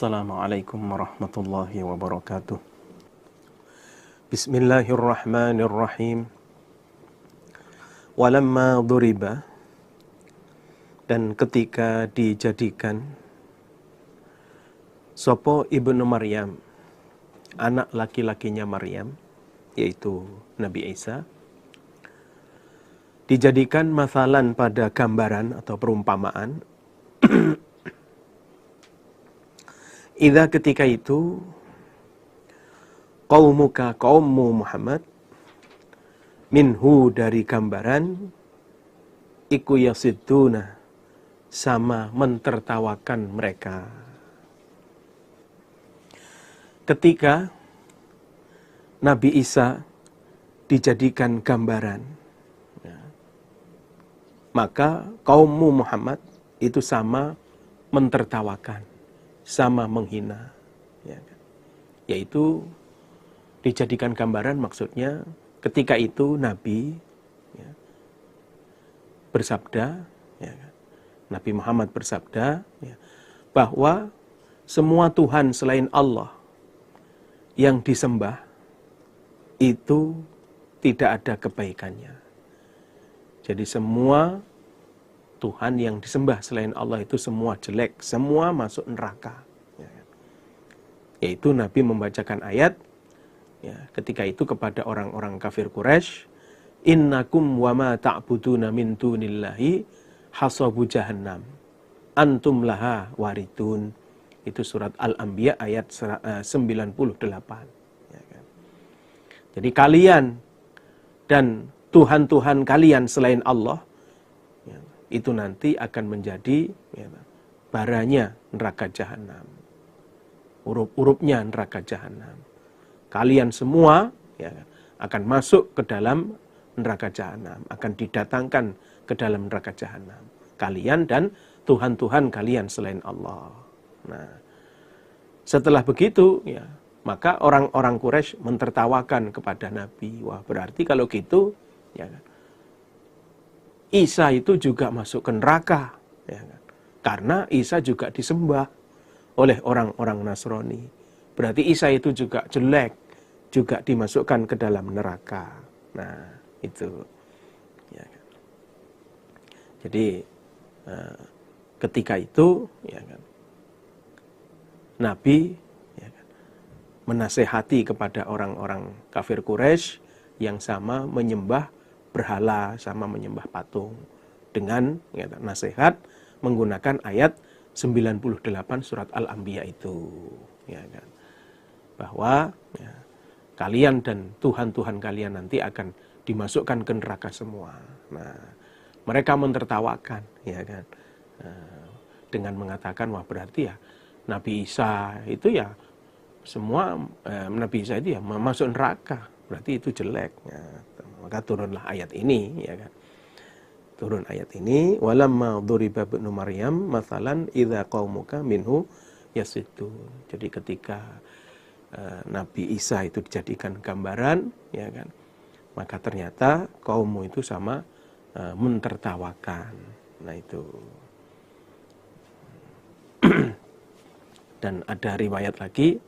Assalamualaikum warahmatullahi wabarakatuh. Bismillahirrahmanirrahim. Walamma duriba, dan ketika dijadikan sopo ibnu Maryam, anak laki-lakinya Maryam, yaitu Nabi Isa, dijadikan masalan pada gambaran atau perumpamaan. Idza ketika itu qaumuka, kaummu Muhammad, minhu dari gambaran, iku yasidduna, sama mentertawakan mereka. Ketika Nabi Isa dijadikan gambaran, maka kaummu Muhammad itu sama mentertawakan, sama menghina, yaitu dijadikan gambaran, maksudnya ketika itu Nabi bersabda, Nabi Muhammad bersabda bahwa semua Tuhan selain Allah yang disembah itu tidak ada kebaikannya. Jadi semua Tuhan yang disembah selain Allah itu semua jelek, semua masuk neraka. Yaitu Nabi membacakan ayat ketika itu kepada orang-orang kafir Quraisy, innakum wama ta'buduna min dunillahi hasabu jahannam antum laha waridun. Itu surat Al-Anbiya ayat 98. Jadi kalian dan Tuhan-Tuhan kalian selain Allah itu nanti akan menjadi baranya neraka jahanam, urup-urupnya neraka jahanam. Kalian semua akan masuk ke dalam neraka jahanam, akan didatangkan ke dalam neraka jahanam, kalian dan Tuhan-Tuhan kalian selain Allah. Nah, setelah begitu maka orang-orang Quraisy mentertawakan kepada Nabi. Wah, berarti kalau gitu Isa itu juga masuk ke neraka, karena Isa juga disembah oleh orang-orang Nasrani. Berarti Isa itu juga jelek, juga dimasukkan ke dalam neraka. Nah, itu. Jadi ketika itu Nabi menasehati kepada orang-orang kafir Quraisy yang sama menyembah berhala, sama menyembah patung, dengan nasihat menggunakan ayat 98 surat Al-Anbiya itu, bahwa kalian dan Tuhan-Tuhan kalian nanti akan dimasukkan ke neraka semua. Nah, mereka mentertawakan, dengan mengatakan, wah berarti Nabi Isa itu semua Nabi Isa itu masuk neraka, berarti itu jelek. Maka turunlah ayat ini, turun ayat ini, walamma duriba ibnu Maryam mathalan idza qaumuka minhu yasiddun. Jadi ketika Nabi Isa itu dijadikan gambaran, maka ternyata kaummu itu sama mentertawakan. Nah, itu. Dan ada riwayat lagi,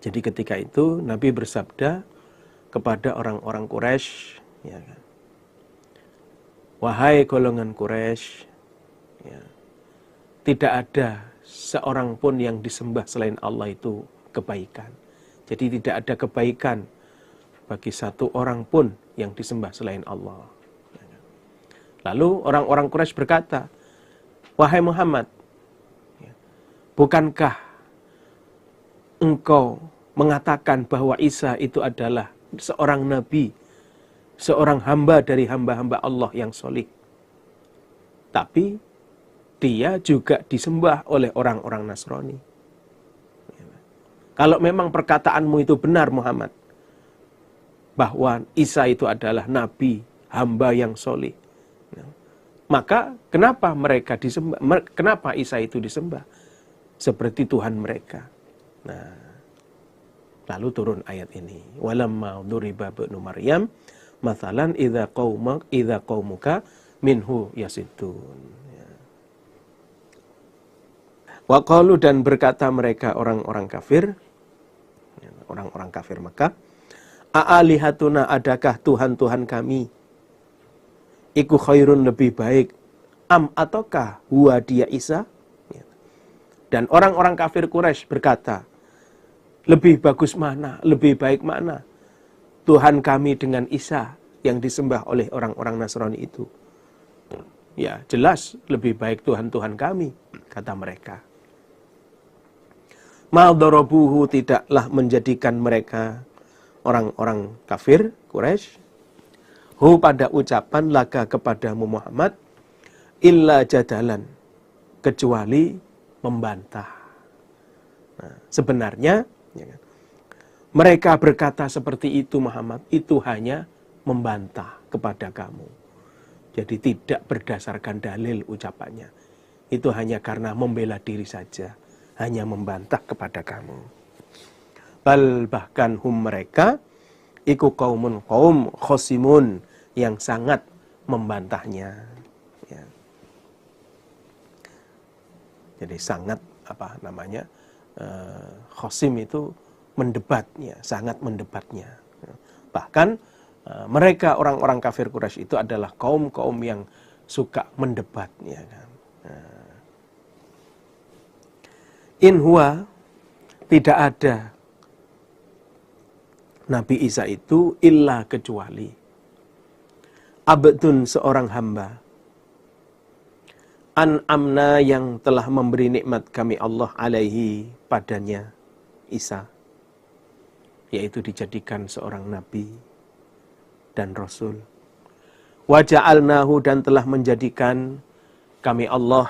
Jadi ketika itu Nabi bersabda kepada orang-orang Quraisy, wahai golongan Quraisy, tidak ada seorang pun yang disembah selain Allah itu kebaikan. Jadi tidak ada kebaikan bagi satu orang pun yang disembah selain Allah. Lalu orang-orang Quraisy berkata, wahai Muhammad, bukankah engkau mengatakan bahwa Isa itu adalah seorang nabi, seorang hamba dari hamba-hamba Allah yang solih. Tapi dia juga disembah oleh orang-orang Nasrani. Kalau memang perkataanmu itu benar Muhammad, bahwa Isa itu adalah nabi, hamba yang solih, maka kenapa mereka disembah? Kenapa Isa itu disembah seperti Tuhan mereka? Nah, lalu turun ayat ini, walamma duriba ibnu Maryam mathalan idza qaumuka minhu yasiddun. Wa qalu, dan berkata mereka orang-orang kafir Mekah, a'alihatuna, adakah Tuhan-Tuhan kami, iku khairun, lebih baik, am, ataukah huwa, dia Isa. Dan orang-orang kafir Quraisy berkata, lebih bagus mana, lebih baik mana Tuhan kami dengan Isa yang disembah oleh orang-orang Nasrani itu. Ya, jelas lebih baik Tuhan-Tuhan kami, kata mereka. Ma darabuhu, tidaklah menjadikan mereka orang-orang kafir Quraisy hu, pada ucapan laka, kepadamu Muhammad, illa jadalan, kecuali membantah. Nah, sebenarnya ya kan, mereka berkata seperti itu Muhammad, itu hanya membantah kepada kamu. Jadi tidak berdasarkan dalil ucapannya. Itu hanya karena membela diri saja, hanya membantah kepada kamu. Bal, bahkan hum, mereka, iku kaum khosimun, yang sangat membantahnya. Ya. Jadi sangat khosim itu mendebatnya, sangat mendebatnya. Bahkan mereka orang-orang kafir Quraisy itu adalah kaum-kaum yang suka mendebat. Ya kan? In huwa, tidak ada Nabi Isa itu illa, kecuali abdun, seorang hamba, an'amna, yang telah memberi nikmat kami Allah alaihi, padanya Isa, yaitu dijadikan seorang nabi dan rasul. Wa ja'alnahu, dan telah menjadikan kami Allah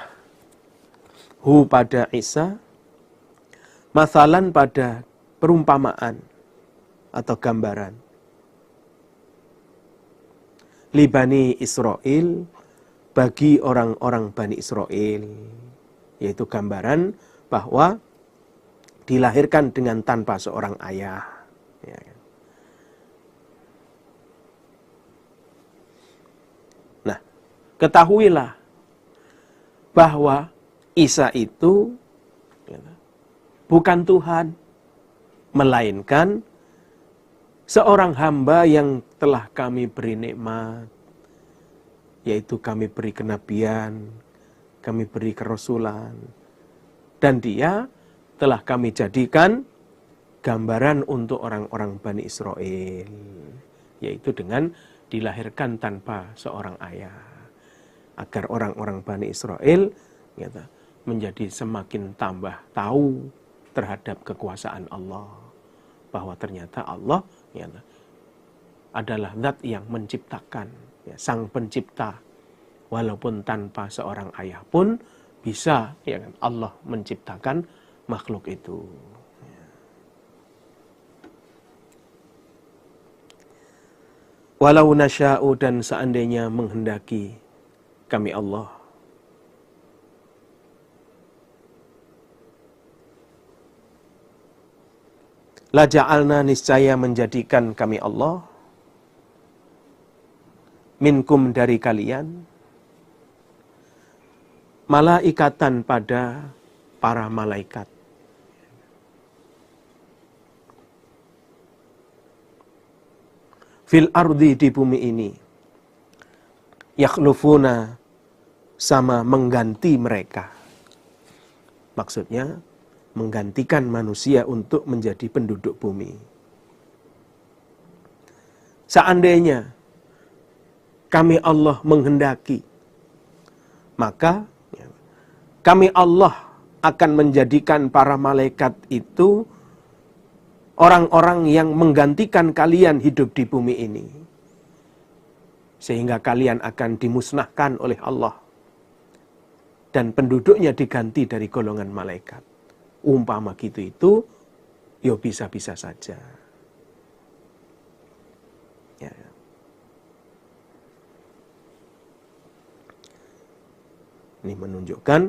hu, pada Isa, masalan, pada perumpamaan atau gambaran, li Bani Israel, bagi orang-orang Bani Israel, yaitu gambaran bahwa dilahirkan dengan tanpa seorang ayah. Ya. Nah, ketahuilah bahwa Isa itu bukan Tuhan, melainkan seorang hamba yang telah kami beri nikmat, yaitu kami beri kenabian, kami beri kerasulan, dan dia telah kami jadikan gambaran untuk orang-orang Bani Israel, yaitu dengan dilahirkan tanpa seorang ayah, agar orang-orang Bani Israel menjadi semakin tambah tahu terhadap kekuasaan Allah, bahwa ternyata Allah adalah zat yang menciptakan, sang pencipta, walaupun tanpa seorang ayah pun bisa Allah menciptakan makhluk itu. Walau nasya'u, dan seandainya menghendaki kami Allah, la ja'alna, niscaya menjadikan kami Allah, minkum, dari kalian, malaikatan, pada para malaikat. Fil ardi, di bumi ini, yakhlufuna, sama mengganti mereka. Maksudnya menggantikan manusia untuk menjadi penduduk bumi. Seandainya kami Allah menghendaki, maka kami Allah akan menjadikan para malaikat itu orang-orang yang menggantikan kalian hidup di bumi ini, sehingga kalian akan dimusnahkan oleh Allah dan penduduknya diganti dari golongan malaikat. Umpama gitu itu, ya bisa-bisa saja. Ya. Ini menunjukkan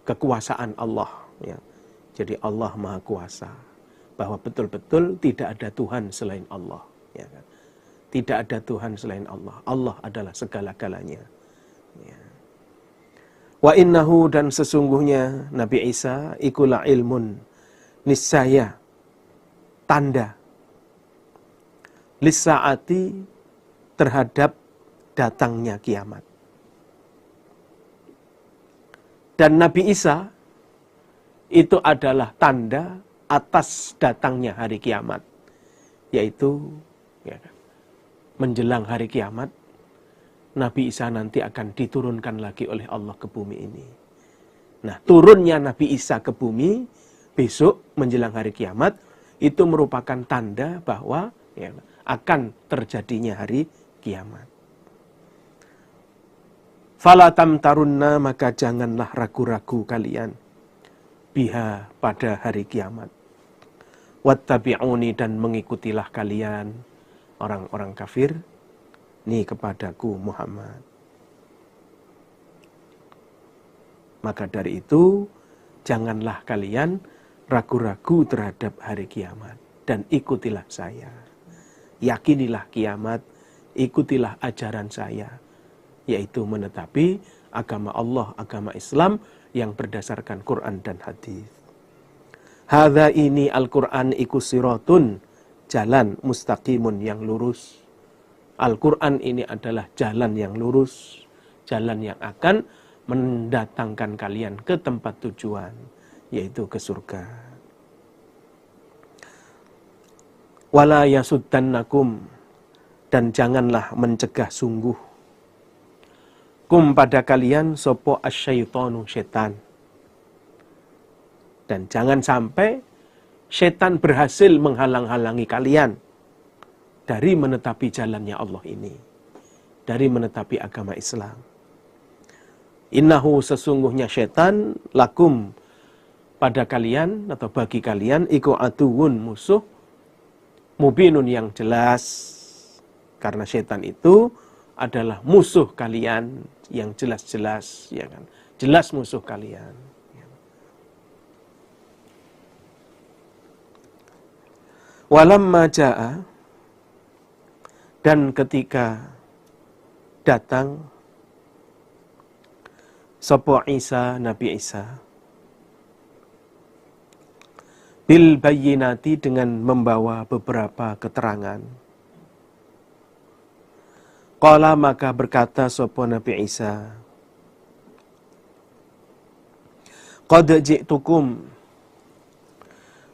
kekuasaan Allah. Ya. Jadi Allah Maha Kuasa, bahwa betul-betul tidak ada Tuhan selain Allah. Ya kan? Tidak ada Tuhan selain Allah. Allah adalah segala-galanya. Ya. Wa innahu, dan sesungguhnya Nabi Isa ikula ilmun, niscaya tanda lissaati, terhadap datangnya kiamat. Dan Nabi Isa itu adalah tanda atas datangnya hari kiamat, yaitu menjelang hari kiamat Nabi Isa nanti akan diturunkan lagi oleh Allah ke bumi ini. Nah, turunnya Nabi Isa ke bumi besok menjelang hari kiamat itu merupakan tanda bahwa akan terjadinya hari kiamat. Fala tamtarunna, maka janganlah ragu-ragu kalian, biha, pada hari kiamat. Wattabi'uni, dan mengikutilah kalian orang-orang kafir ini kepadaku Muhammad. Maka dari itu janganlah kalian ragu-ragu terhadap hari kiamat dan ikutilah saya. Yakinilah kiamat, ikutilah ajaran saya, yaitu menetapi agama Allah, agama Islam yang berdasarkan Quran dan hadis. Hadza, ini Al-Quran iku siratun, jalan mustaqimun, yang lurus. Al-Quran ini adalah jalan yang lurus, jalan yang akan mendatangkan kalian ke tempat tujuan, yaitu ke surga. Wala yasuddannakum, dan janganlah mencegah sungguh, kum, pada kalian, sopo asyaitonu, setan. Dan jangan sampai setan berhasil menghalang-halangi kalian dari menetapi jalannya Allah ini, dari menetapi agama Islam. Innahu, sesungguhnya setan, lakum, pada kalian atau bagi kalian, iku aduwun, musuh, mubinun, yang jelas. Karena setan itu adalah musuh kalian yang jelas-jelas, ya kan? Jelas musuh kalian. Walamma jaa, dan ketika datang sapa Isa, Nabi Isa, bil bayyinati, dengan membawa beberapa keterangan. Qala, maka berkata sapa Nabi Isa, qad ji'tukum,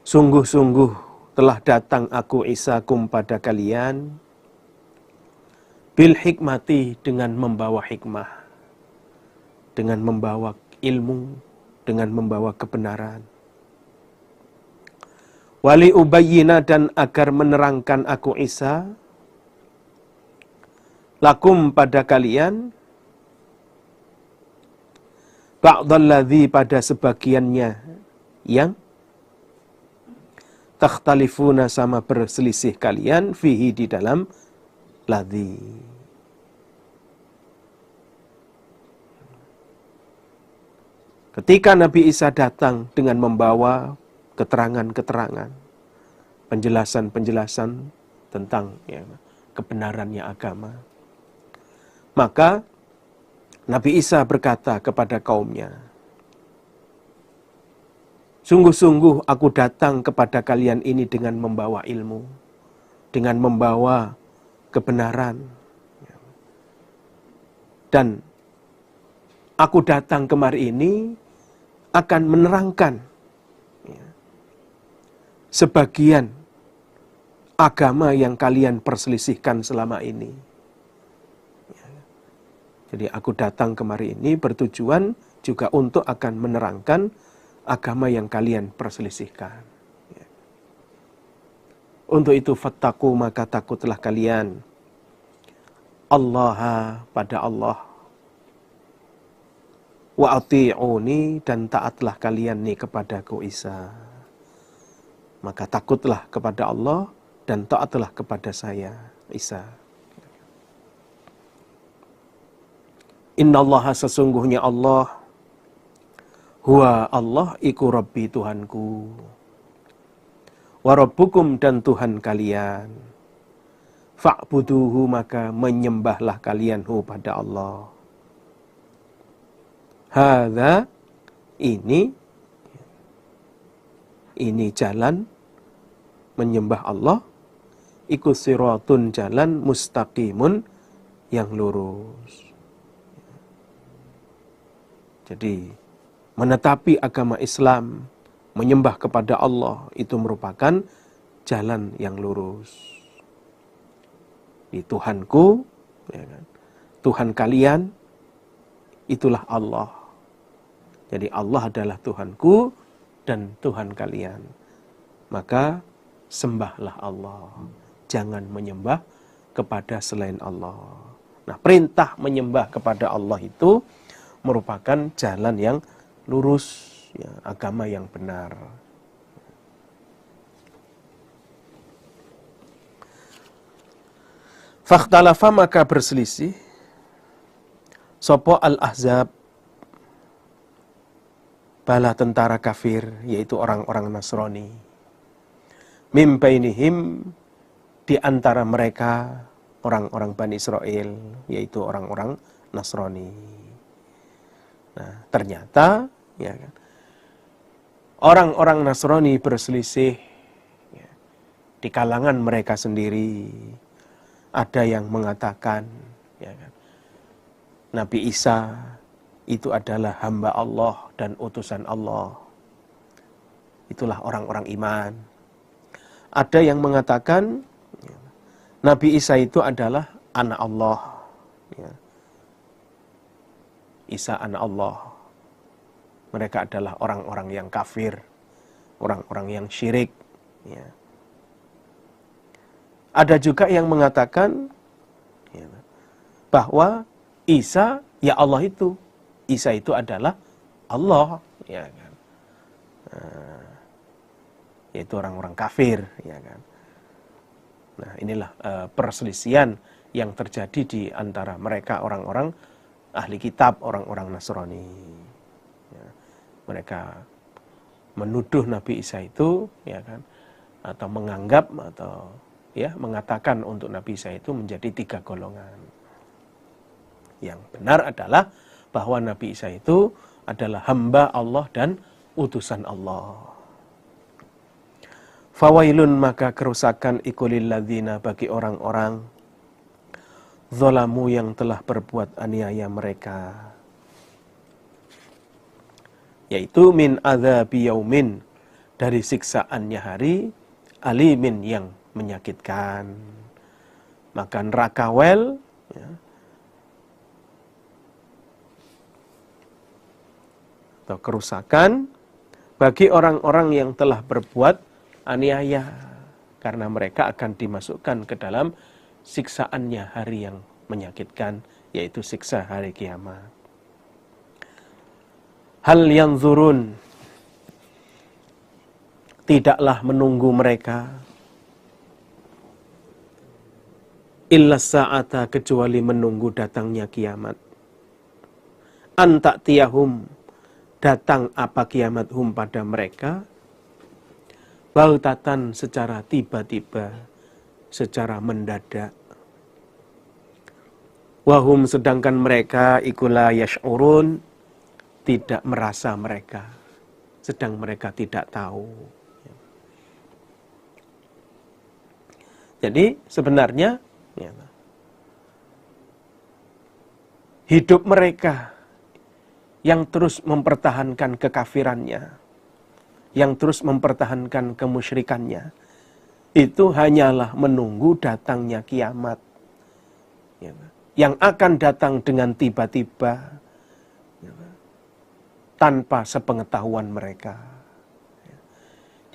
sungguh-sungguh telah datang aku Isa kum, pada kalian, bil hikmati, dengan membawa hikmah, dengan membawa ilmu, dengan membawa kebenaran. Wali ubayyina, dan agar menerangkan aku Isa, lakum, pada kalian, ba'dalladzi, pada sebagiannya yang takhtalifuna, sama berselisih kalian, fihi, di dalam ladzi. Ketika Nabi Isa datang dengan membawa keterangan-keterangan, penjelasan-penjelasan tentang kebenarannya agama, maka Nabi Isa berkata kepada kaumnya, sungguh-sungguh aku datang kepada kalian ini dengan membawa ilmu, dengan membawa kebenaran. Dan aku datang kemari ini akan menerangkan sebagian agama yang kalian perselisihkan selama ini. Jadi aku datang kemari ini bertujuan juga untuk akan menerangkan agama yang kalian perselisihkan. Untuk itu fattaku, maka takutlah kalian, Allah, pada Allah, wa ati'uni, dan taatlah kalian nih kepadaku Isa. Maka takutlah kepada Allah dan taatlah kepada saya Isa. Innallaha, sesungguhnya Allah, huwa Allah, iku Rabbi, Tuhanku, wa rabbukum, dan Tuhan kalian, fa'buduhu, maka menyembahlah kalian pada Allah. Hadza, ini jalan menyembah Allah, iku siratun, jalan mustaqimun, yang lurus. Jadi menetapi agama Islam, menyembah kepada Allah, itu merupakan jalan yang lurus. Di Tuhanku, ya kan? Tuhan kalian, itulah Allah. Jadi Allah adalah Tuhanku dan Tuhan kalian. Maka sembahlah Allah. Jangan menyembah kepada selain Allah. Nah, perintah menyembah kepada Allah itu merupakan jalan yang lurus, ya, agama yang benar. Fakhtalafa, maka berselisih sopo al-ahzab, bala tentara kafir, yaitu orang-orang Nasrani. Mim bainihim, di antara mereka orang-orang Bani Israel, yaitu orang-orang Nasrani. Nah, ternyata ya kan, orang-orang Nasrani berselisih, ya, di kalangan mereka sendiri. Ada yang mengatakan, ya kan, Nabi Isa itu adalah hamba Allah dan utusan Allah. Itulah orang-orang iman. Ada yang mengatakan Nabi Isa itu adalah anak Allah. Ya. Isa anak Allah. Mereka adalah orang-orang yang kafir, orang-orang yang syirik. Ya. Ada juga yang mengatakan, ya, bahwa Isa, ya Allah itu. Isa itu adalah Allah, ya kan. Yaitu orang-orang kafir, ya kan. Nah, inilah perselisihan yang terjadi di antara mereka orang-orang ahli kitab, orang-orang Nasrani. Ya, mereka menuduh Nabi Isa itu, ya kan, atau menganggap atau ya mengatakan untuk Nabi Isa itu menjadi 3 golongan. Yang benar adalah bahwa Nabi Isa itu adalah hamba Allah dan utusan Allah. Fawailun, maka kerusakan ikulil ladzina, bagi orang-orang zalamu yang telah berbuat aniaya mereka, yaitu min adzabi yaumin, dari siksaannya hari, alimin, yang menyakitkan. Maka neraka wel, ya, atau kerusakan bagi orang-orang yang telah berbuat aniaya, karena mereka akan dimasukkan ke dalam siksaannya hari yang menyakitkan, yaitu siksa hari kiamat. Hal yanzurun, tidaklah menunggu mereka, illa sa'ata, kecuali menunggu datangnya kiamat. Anta'tiyahum, datang apa kiamat hum, pada mereka, bautatan, secara tiba-tiba, secara mendadak. Wahum, sedangkan mereka ikula yash'urun, tidak merasa mereka, sedang mereka tidak tahu. Jadi sebenarnya ya, hidup mereka yang terus mempertahankan kekafirannya, yang terus mempertahankan kemusyrikannya, itu hanyalah menunggu datangnya kiamat, ya, yang akan datang dengan tiba-tiba, ya, tanpa sepengetahuan mereka.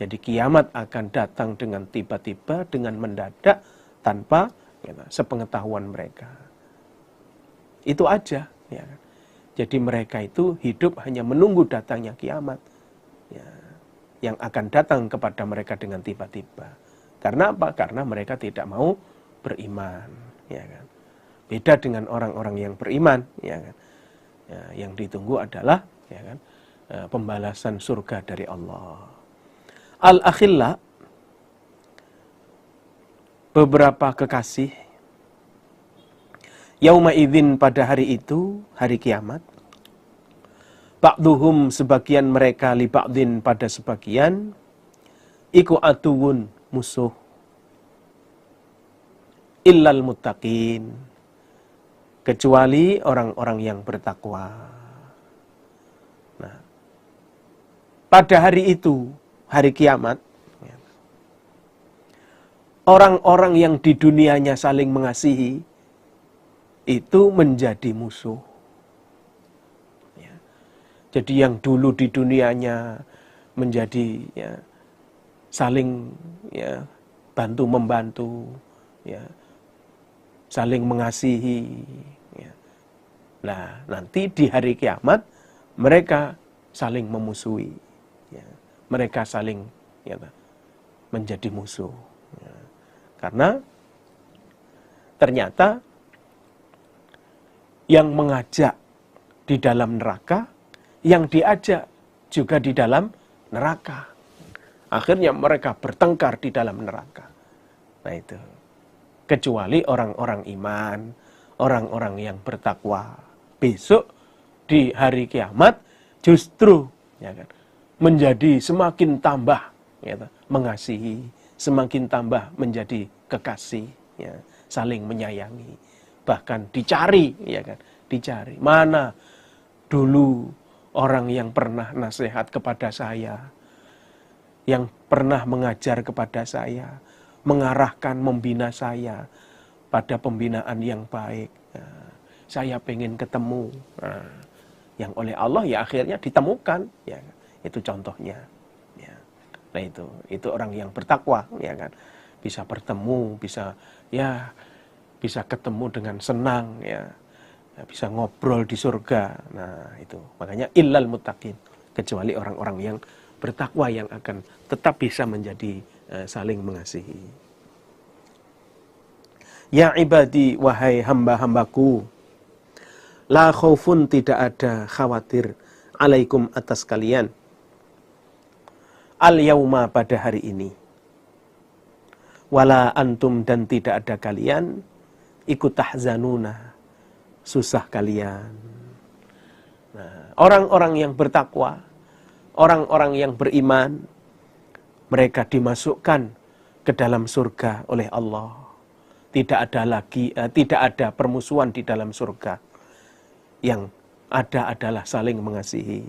Jadi kiamat akan datang dengan tiba-tiba, dengan mendadak, tanpa ya, sepengetahuan mereka. Itu aja. Ya. Jadi mereka itu hidup hanya menunggu datangnya kiamat, ya, yang akan datang kepada mereka dengan tiba-tiba. Karena apa? Karena mereka tidak mau beriman. Ya kan? Beda dengan orang-orang yang beriman. Ya kan? Ya, yang ditunggu adalah ya kan, pembalasan surga dari Allah. Al-akhilla, beberapa kekasih, yauma idzin, pada hari itu, hari kiamat, ba'duhum sebagian mereka li ba'din pada sebagian iku atuwun musuh illal muttaqin kecuali orang-orang yang bertakwa. Nah, pada hari itu, hari kiamat, orang-orang yang di dunianya saling mengasihi itu menjadi musuh. Jadi yang dulu di dunianya menjadi saling bantu membantu, saling mengasihi. Nah, nanti di hari kiamat mereka saling memusuhi, mereka saling menjadi musuh, karena ternyata yang mengajak di dalam neraka, yang diajak juga di dalam neraka. Akhirnya mereka bertengkar di dalam neraka. Nah itu. Kecuali orang-orang iman, orang-orang yang bertakwa. Besok di hari kiamat justru menjadi semakin tambah mengasihi, semakin tambah menjadi kekasih, saling menyayangi. Bahkan dicari, dicari. Mana dulu orang yang pernah nasihat kepada saya, yang pernah mengajar kepada saya, mengarahkan, membina saya pada pembinaan yang baik. Saya pengen ketemu. Yang oleh Allah ya akhirnya ditemukan. Itu contohnya. Nah itu orang yang bertakwa, bisa bertemu, bisa ketemu dengan senang, bisa ngobrol di surga. Nah itu makanya illal muttaqin, kecuali orang-orang yang bertakwa yang akan tetap bisa menjadi saling mengasihi. Ya ibadi, wahai hamba-hambaku, la khaufun, tidak ada khawatir, alaikum atas kalian, al yauma pada hari ini, wala antum dan tidak ada kalian, ikut tahzanuna, susah kalian. Nah, orang-orang yang bertakwa, orang-orang yang beriman, mereka dimasukkan ke dalam surga oleh Allah. Tidak ada permusuhan di dalam surga. Yang ada adalah saling mengasihi.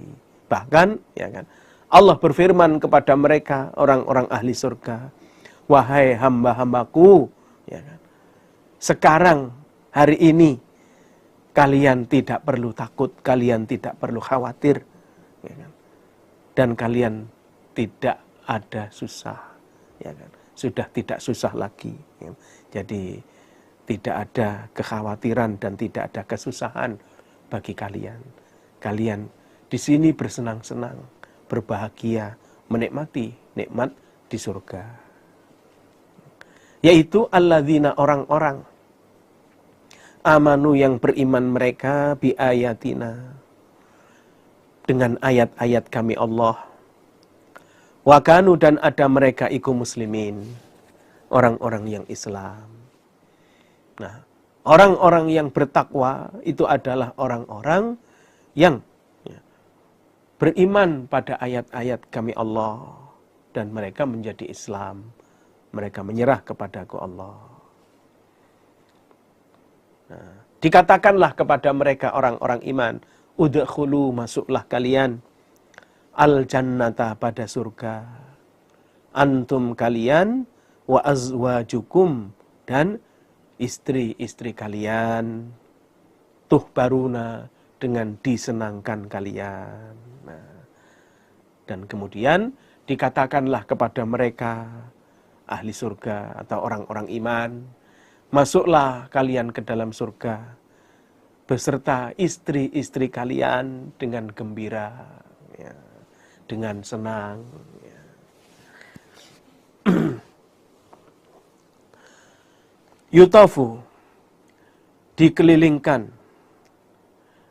Bahkan, Allah berfirman kepada mereka, orang-orang ahli surga, wahai hamba-hambaku, sekarang, hari ini, kalian tidak perlu takut, kalian tidak perlu khawatir, dan kalian tidak ada susah, sudah tidak susah lagi. Jadi tidak ada kekhawatiran dan tidak ada kesusahan bagi kalian. Kalian di sini bersenang-senang, berbahagia, menikmati nikmat di surga. Yaitu alladzina, orang-orang amanu yang beriman mereka bi ayatina, dengan ayat-ayat kami Allah. Wa kanu, dan ada mereka iku muslimin, orang-orang yang Islam. Nah, orang-orang yang bertakwa itu adalah orang-orang yang beriman pada ayat-ayat kami Allah dan mereka menjadi Islam. Mereka menyerah kepada Allah. Nah, dikatakanlah kepada mereka orang-orang iman, udkhulu, masuklah kalian, al-jannata, pada surga, antum, kalian, wa azwajukum, dan istri-istri kalian, tuhbaruna, dengan disenangkan kalian. Nah, dan kemudian dikatakanlah kepada mereka, ahli surga atau orang-orang iman, masuklah kalian ke dalam surga beserta istri-istri kalian dengan gembira, dengan senang. Yutafu, dikelilingkan,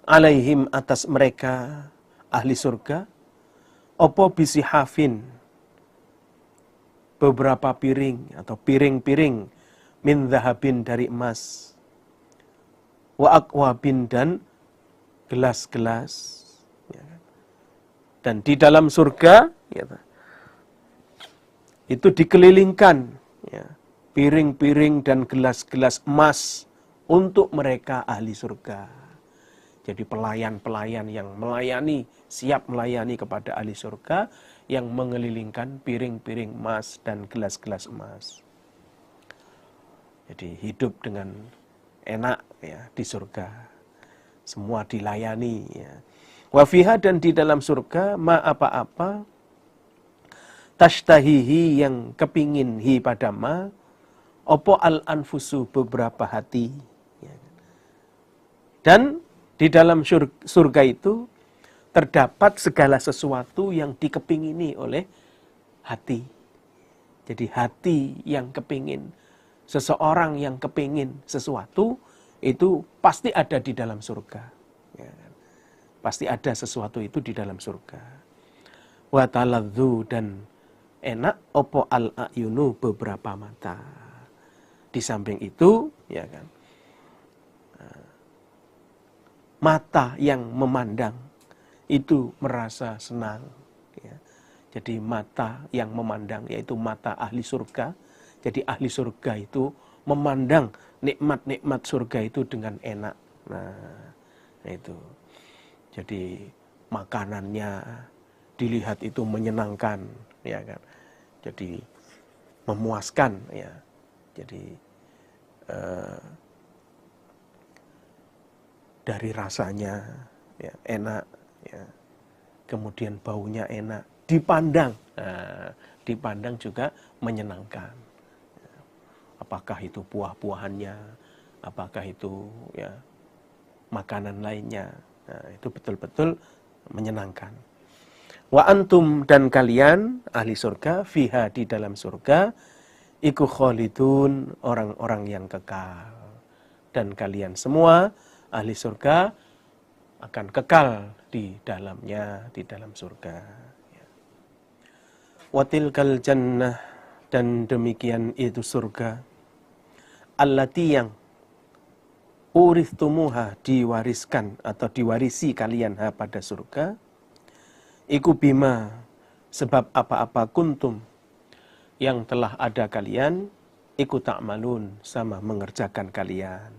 alaihim, atas mereka, ahli surga, opo bisihafin, beberapa piring atau piring-piring, min dhahabin, dari emas, wa akwabin, dan gelas-gelas, Dan di dalam surga ya, itu dikelilingkan ya, piring-piring dan gelas-gelas emas untuk mereka ahli surga. Jadi pelayan-pelayan yang melayani, siap melayani kepada ahli surga, yang mengelilingkan piring-piring emas dan gelas-gelas emas. Jadi hidup dengan enak ya di surga. Semua dilayani ya. Wa fiha, dan di dalam surga, ma apa-apa tashtahihi, yang kepingin hi pada ma, opo al anfusu, beberapa hati. Dan di dalam surga itu terdapat segala sesuatu yang dikepingini oleh hati. Jadi hati yang kepingin, seseorang yang kepingin sesuatu, itu pasti ada di dalam surga. Ya, pasti ada sesuatu itu di dalam surga. Wa taladzu, dan enak opo al-ayunu, beberapa mata. Di samping itu, ya kan, mata yang memandang itu merasa senang. Ya. Jadi mata yang memandang, yaitu mata ahli surga. Jadi ahli surga itu memandang nikmat-nikmat surga itu dengan enak. Nah, itu. Jadi makanannya dilihat itu menyenangkan, ya kan. Jadi memuaskan, ya. Jadi dari rasanya ya, enak, ya. Kemudian baunya enak, dipandang, dipandang juga menyenangkan. Apakah itu buah-buahannya, apakah itu ya makanan lainnya, itu betul-betul menyenangkan. Wa antum, dan kalian ahli surga, fiha, di dalam surga, iku khalidun, orang-orang yang kekal. Dan kalian semua ahli surga akan kekal di dalamnya, di dalam surga. Wa tilkal jannah, dan demikian itu surga, allati, yang uristumuha, diwariskan atau diwarisi kalian ha pada surga, iku bima, sebab apa-apa, kuntum, yang telah ada kalian, iku ta'malun, sama mengerjakan kalian.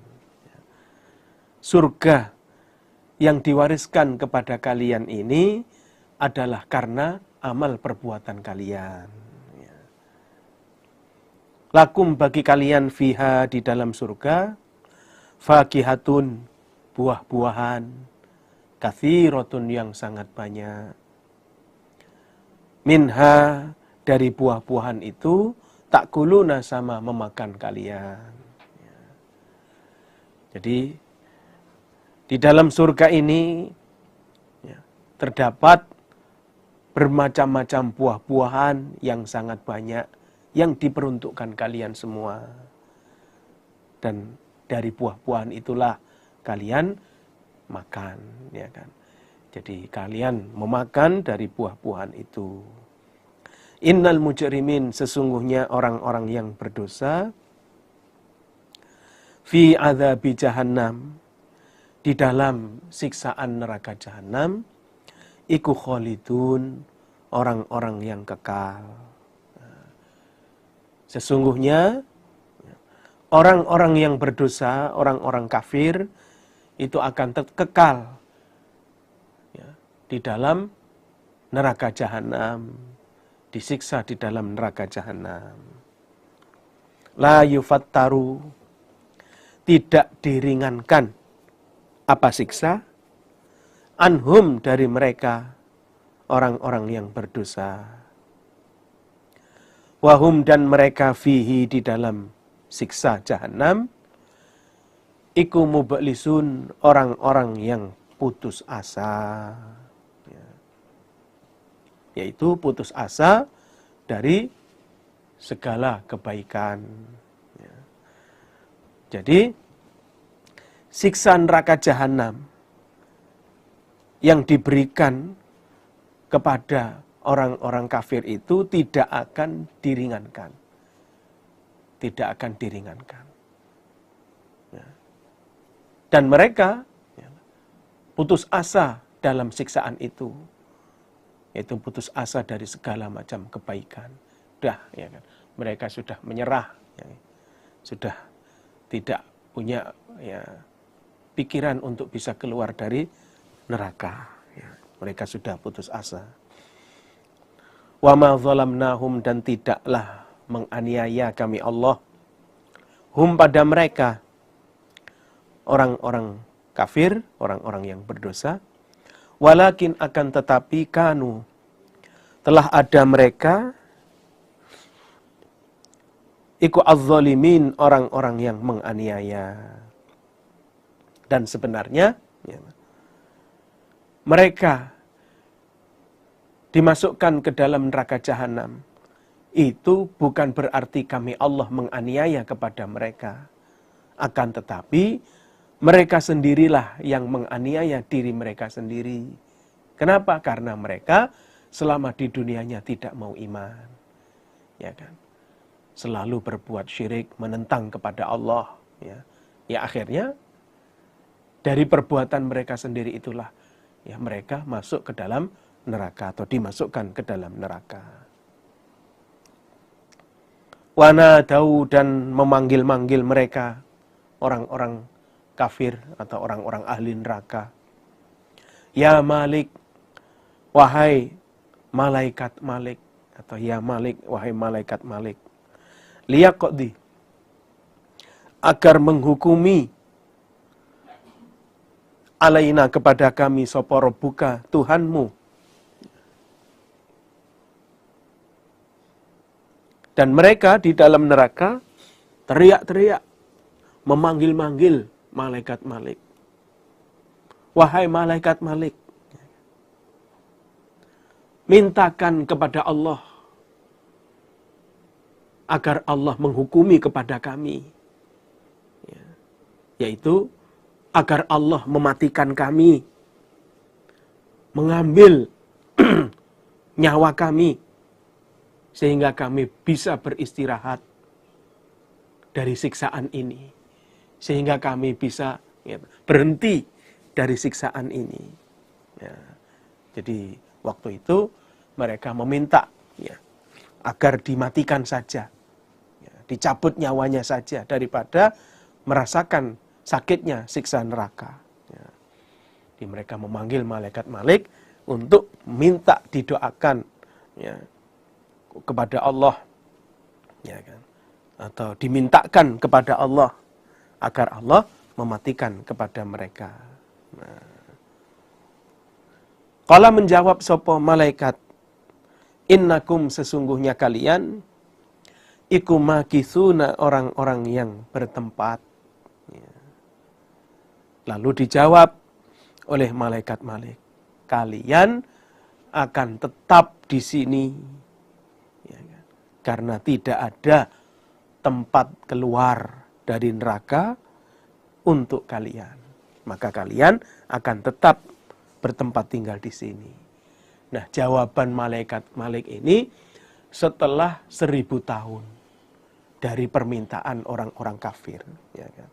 Surga yang diwariskan kepada kalian ini adalah karena amal perbuatan kalian. Lakum, bagi kalian, fiha, di dalam surga, fakihatun, buah-buahan, katsiratun, yang sangat banyak. Minha, dari buah-buahan itu, takuluna, sama memakan kalian. Jadi di dalam surga ini ya, terdapat bermacam-macam buah-buahan yang sangat banyak yang diperuntukkan kalian semua. Dan dari buah-buahan itulah kalian makan, ya kan. Jadi kalian memakan dari buah-buahan itu. Innal mujrimin, sesungguhnya orang-orang yang berdosa, fi adzabi jahannam, di dalam siksaan neraka jahanam, iku khalidun, orang-orang yang kekal. Sesungguhnya orang-orang yang berdosa, orang-orang kafir, itu akan kekal ya, di dalam neraka jahanam, disiksa di dalam neraka jahanam. La yufattaru, tidak diringankan apa siksa, anhum, dari mereka, orang-orang yang berdosa. Wahum, dan mereka, fihi, di dalam siksa jahanam, iku mublisun, orang-orang yang putus asa. Yaitu putus asa dari segala kebaikan. Jadi siksa neraka jahanam yang diberikan kepada orang-orang kafir itu tidak akan diringankan. Tidak akan diringankan. Dan mereka putus asa dalam siksaan itu. yaitu putus asa dari segala macam kebaikan. Sudah, ya kan? Mereka sudah menyerah, ya. Sudah tidak punya ya pikiran untuk bisa keluar dari neraka. Ya. Mereka sudah putus asa. Wa ma zalamnahum, dan tidaklah menganiaya kami Allah hum pada mereka, orang-orang kafir, orang-orang yang berdosa, walakin akan tetapi kanu, telah ada mereka iku az-zalimin, orang-orang yang menganiaya. Dan sebenarnya ya, mereka dimasukkan ke dalam neraka jahanam itu bukan berarti kami Allah menganiaya kepada mereka. Akan tetapi mereka sendirilah yang menganiaya diri mereka sendiri. Kenapa? Karena mereka selama di dunianya tidak mau iman. Ya kan? Selalu berbuat syirik, menentang kepada Allah. Ya akhirnya dari perbuatan mereka sendiri itulah ya mereka masuk ke dalam neraka atau dimasukkan ke dalam neraka. Wana dau, dan memanggil-manggil mereka orang-orang kafir atau orang-orang ahli neraka. Ya Malik, wahai malaikat Malik, atau ya Malik, wahai malaikat Malik. Liyaqdi, agar menghukumi alaina kepada kami sapa rabbuka, Tuhanmu. Dan mereka di dalam neraka teriak-teriak, memanggil-manggil malaikat Malik. Wahai malaikat Malik, mintakan kepada Allah agar Allah menghukumi kepada kami. Yaitu agar Allah mematikan kami, mengambil nyawa kami, sehingga kami bisa beristirahat dari siksaan ini. Sehingga kami bisa berhenti dari siksaan ini. Ya. Jadi waktu itu mereka meminta agar dimatikan saja. Ya, dicabut nyawanya saja daripada merasakan sakitnya siksa neraka. Ya. Jadi mereka memanggil malaikat Malik untuk minta didoakan kepada Allah, ya kan? Atau dimintakan kepada Allah agar Allah mematikan kepada mereka. Qala menjawab sapa malaikat, innakum, sesungguhnya kalian, iku makithuna, orang-orang yang bertempat. Lalu dijawab oleh malaikat Malik, kalian akan tetap di sini. Karena tidak ada tempat keluar dari neraka untuk kalian. Maka kalian akan tetap bertempat tinggal di sini. Nah, jawaban malaikat Malik ini setelah 1000 tahun dari permintaan orang-orang kafir. Ya kan?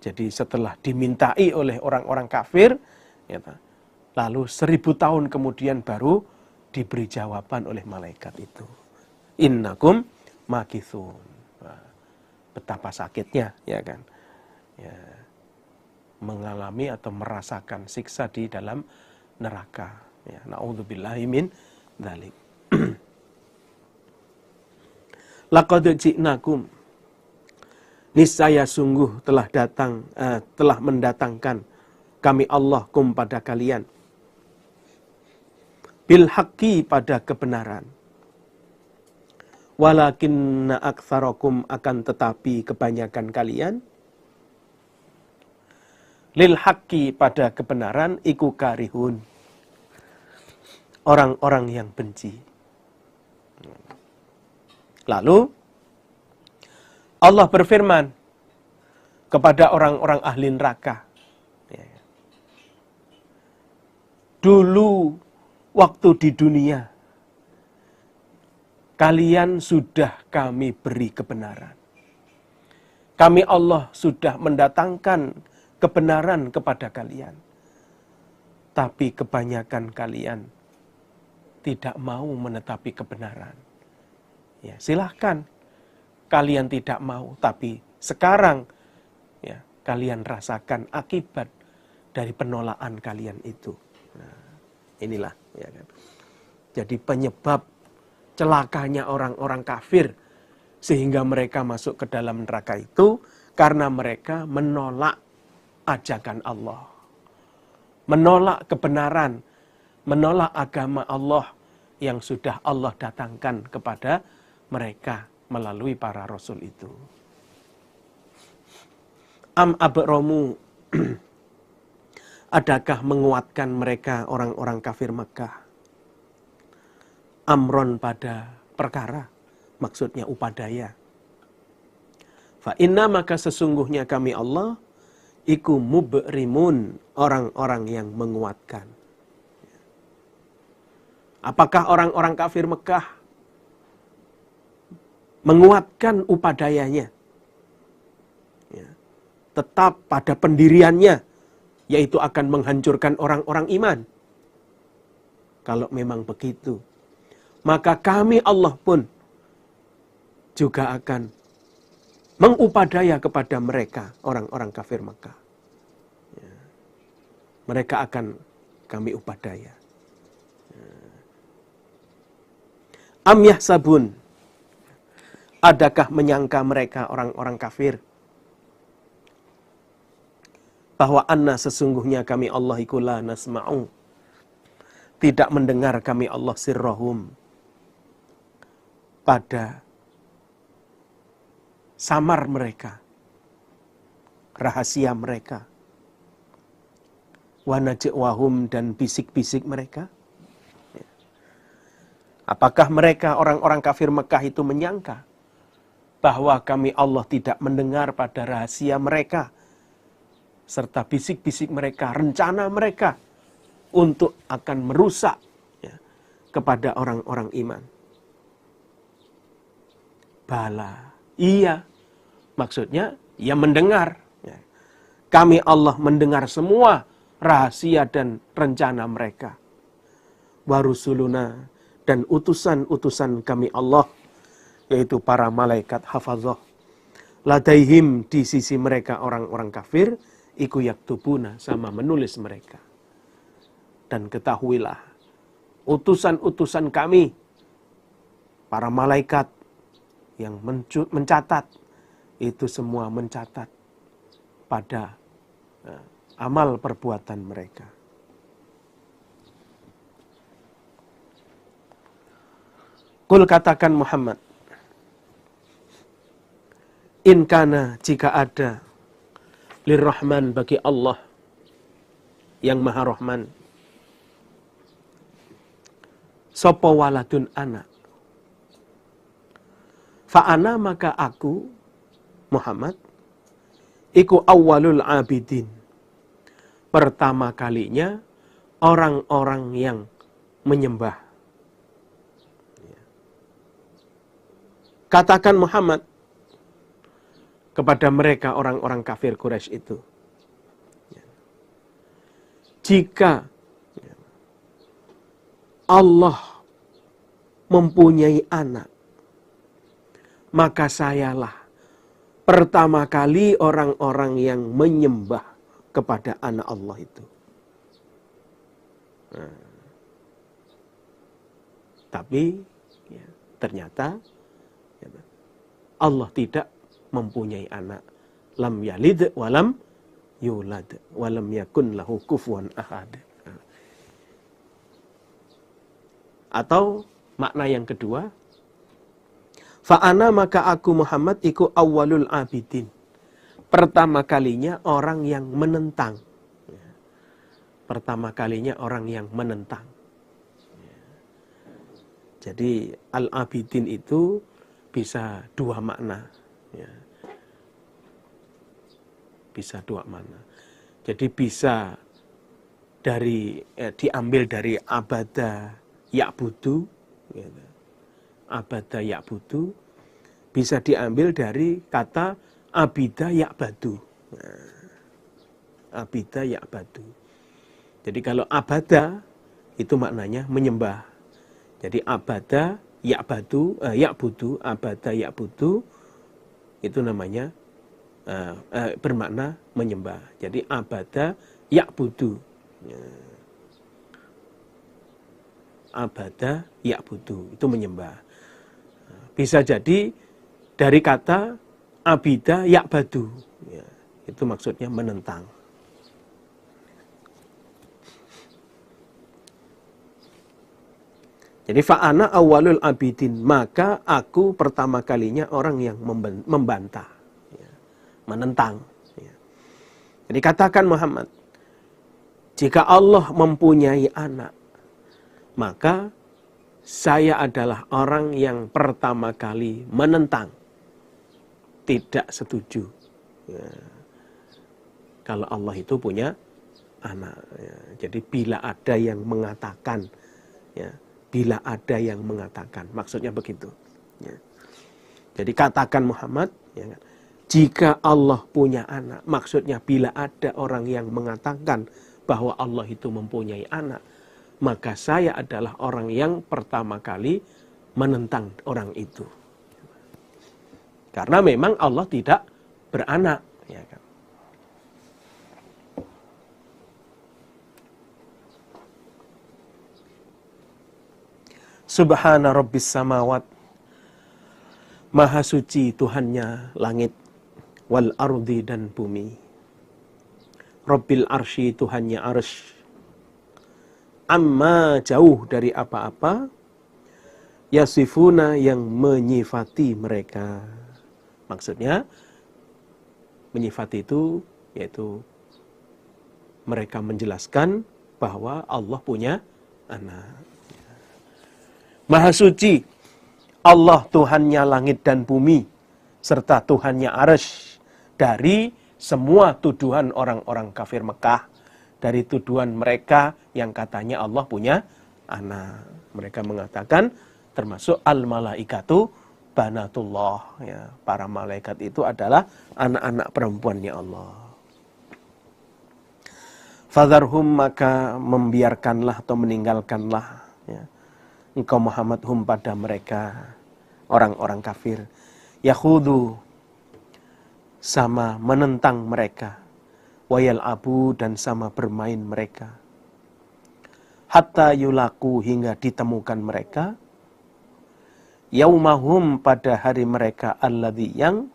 Jadi setelah dimintai oleh orang-orang kafir, lalu 1000 tahun kemudian baru diberi jawaban oleh malaikat itu. Innakum makithun. Betapa sakitnya, ya kan? Ya, mengalami atau merasakan siksa di dalam neraka. Ya, na'udzubillahi min dzalik. Laqad ji'nakum, niscaya sungguh telah mendatangkan kami Allah kum pada kalian, bil haqqi, pada kebenaran. Walakinna aktsarakum, akan tetapi kebanyakan kalian, lil haqqi, pada kebenaran, iku karihun, orang-orang yang benci. Lalu Allah berfirman kepada orang-orang ahli neraka, dulu waktu di dunia, kalian sudah kami beri kebenaran. Kami Allah sudah mendatangkan kebenaran kepada kalian. tapi kebanyakan kalian tidak mau menetapi kebenaran. Ya, silahkan kalian tidak mau, tapi sekarang ya, kalian rasakan akibat dari penolakan kalian itu. Nah, inilah ya kan. Jadi penyebab celakanya orang-orang kafir sehingga mereka masuk ke dalam neraka itu karena mereka menolak ajakan Allah. Menolak kebenaran, menolak agama Allah yang sudah Allah datangkan kepada mereka melalui para rasul itu. Am abramu, adakah menguatkan mereka orang-orang kafir Mekah? Amron pada perkara, maksudnya upadaya. Fa inna maka sesungguhnya kami Allah, iku mubrimun, orang-orang yang menguatkan. Apakah orang-orang kafir Mekah menguatkan upadayanya? Ya, tetap pada pendiriannya, yaitu akan menghancurkan orang-orang iman. Kalau memang begitu, maka kami Allah pun juga akan mengupadaya kepada mereka, orang-orang kafir Mekah. Ya. Mereka akan kami upadaya. Ya. Am yahsabun, adakah menyangka mereka orang-orang kafir bahwa anna sesungguhnya kami Allah iku la nasma'u, tidak mendengar kami Allah sirrahum, pada samar mereka, rahasia mereka, wa najwahum, dan bisik-bisik mereka. Apakah mereka orang-orang kafir Mekah itu menyangka bahwa kami Allah tidak mendengar pada rahasia mereka serta bisik-bisik mereka, rencana mereka untuk akan merusak ya, kepada orang-orang iman? Bala, iya, maksudnya ya mendengar. Ya. Kami Allah mendengar semua rahasia dan rencana mereka. Warusuluna, dan utusan-utusan kami Allah, yaitu para malaikat hafazah, ladaihim, di sisi mereka orang-orang kafir, iku yaktubuna, sama menulis mereka. Dan ketahuilah, utusan-utusan kami, para malaikat yang mencatat, itu semua mencatat pada amal perbuatan mereka. Qul, katakan Muhammad, in kana, jika ada, lirrahman, bagi Allah yang maha rahman, sapa waladun, anak, fa'ana, maka aku Muhammad iku awwalul abidin, pertama kalinya orang-orang yang menyembah. Katakan Muhammad kepada mereka orang-orang kafir Quraisy itu, jika Allah mempunyai anak, maka sayalah pertama kali orang-orang yang menyembah kepada anak Allah itu. Nah, tapi ya, ternyata ya, Allah tidak mempunyai anak. Lam yalid walam yulad walam yakun lahu kufuwan ahad. Atau makna yang kedua, fa'ana, maka aku Muhammad iku awwalul abidin, pertama kalinya orang yang menentang. Pertama kalinya orang yang menentang. Jadi al-abidin itu bisa dua makna. Bisa dua makna. Jadi bisa diambil dari abada ya'budu, gitu. Abada ya'budu, bisa diambil dari kata abida ya'badu. Nah, abida ya'badu. Jadi kalau abada itu maknanya menyembah. Jadi abada ya'budu, abada ya'budu itu namanya bermakna menyembah. Jadi abada ya'budu. Abada ya'budu itu menyembah. Bisa jadi dari kata abida ya'badu. Ya, itu maksudnya menentang. Jadi fa'ana awalul abidin, maka aku pertama kalinya orang yang membantah, ya, menentang. Ya. Jadi katakan Muhammad, jika Allah mempunyai anak, maka saya adalah orang yang pertama kali menentang, tidak setuju. Ya. Kalau Allah itu punya anak. Ya. Jadi bila ada yang mengatakan, ya, bila ada yang mengatakan, maksudnya begitu. Ya. Jadi katakan Muhammad, ya, jika Allah punya anak, maksudnya bila ada orang yang mengatakan bahwa Allah itu mempunyai anak, maka saya adalah orang yang pertama kali menentang orang itu. Karena memang Allah tidak beranak. Ya kan? Subhana rabbis samawat, maha suci Tuhannya langit, wal ardi dan bumi. Rabbil arsy, Tuhannya arsy. Amma, jauh dari apa-apa, yasifuna, yang menyifati mereka. Maksudnya menyifati itu yaitu mereka menjelaskan bahwa Allah punya anak. Maha suci Allah, Tuhannya langit dan bumi, serta Tuhannya arsy, dari semua tuduhan orang-orang kafir Mekah, dari tuduhan mereka yang katanya Allah punya anak. Mereka mengatakan termasuk al-malaikatu banatullah, ya, para malaikat itu adalah anak-anak perempuannya Allah. Fadharhum, maka membiarkanlah atau meninggalkanlah, ya, engkau Muhammad hum, pada mereka orang-orang kafir, yakhudu, sama menentang mereka, wayal abu, dan sama bermain mereka, hatta yulaku, hingga ditemukan mereka, yaumahum, pada hari mereka, alladzi, yang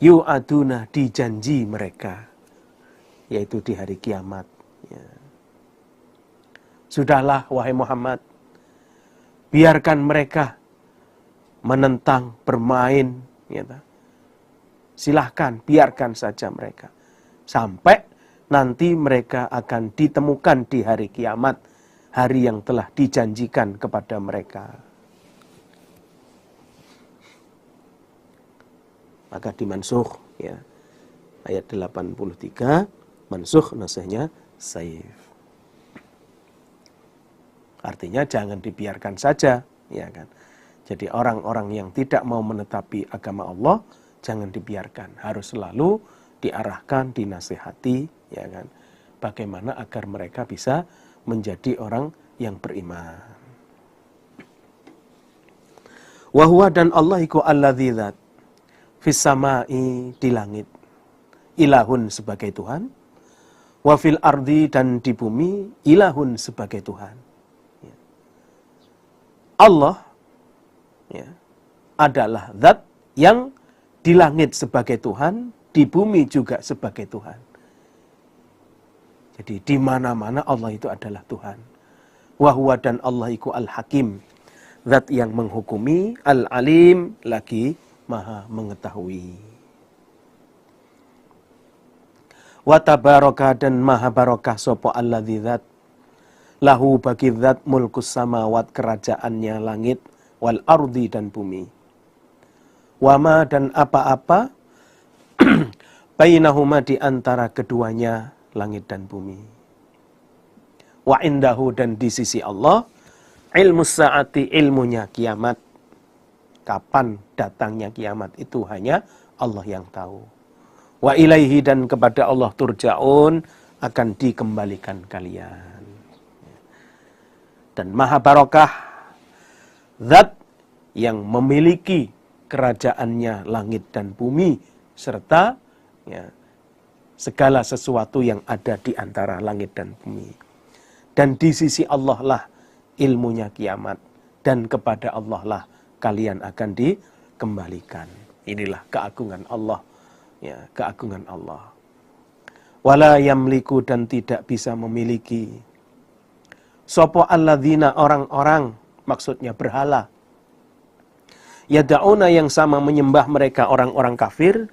yu'aduna, dijanji mereka, yaitu di hari kiamat. Ya. Sudahlah wahai Muhammad, biarkan mereka menentang, bermain, ya, silahkan, biarkan saja mereka. Sampai nanti mereka akan ditemukan di hari kiamat, hari yang telah dijanjikan kepada mereka. Maka dimansukh, ya, ayat 83, mansukh nasihnya saif. Artinya jangan dibiarkan saja, ya kan. Jadi orang-orang yang tidak mau menetapi agama Allah, jangan dibiarkan. Harus selalu diarahkan, dinasihati, ya kan. Bagaimana agar mereka bisa menjadi orang yang beriman. Wa huwa, dan Allah iku alladzi dzat, fis samai, di langit, ilahun, sebagai Tuhan, wa fil ardi, dan di bumi, ilahun, sebagai Tuhan. Allah, ya, adalah zat yang di langit sebagai Tuhan, di bumi juga sebagai Tuhan. Jadi di mana-mana Allah itu adalah Tuhan. Wa huwa, dan Allah iku al-hakim, zat yang menghukumi, al-alim, lagi maha mengetahui. Wa tabaraka, dan maha barakah sapa alladzi zat, lahu, bagi zat, mulkus samawat, kerajaannya langit, wal ardi, dan bumi. Wama, dan apa-apa, bainahuma, di antara keduanya, langit dan bumi. Wa indahu, dan di sisi Allah, ilmu saati, ilmunya kiamat. Kapan datangnya kiamat itu hanya Allah yang tahu. Wa ilaihi, dan kepada Allah turja'un, akan dikembalikan kalian. Dan maha barokah zat yang memiliki kerajaannya langit dan bumi serta ya, segala sesuatu yang ada di antara langit dan bumi. Dan di sisi Allah lah ilmunya kiamat, dan kepada Allah lah kalian akan dikembalikan. Inilah keagungan Allah, ya, keagungan Allah. Wala yamliku, dan tidak bisa memiliki sopo alladzina, orang-orang, maksudnya berhala, yada'una, yang sama menyembah mereka orang-orang kafir,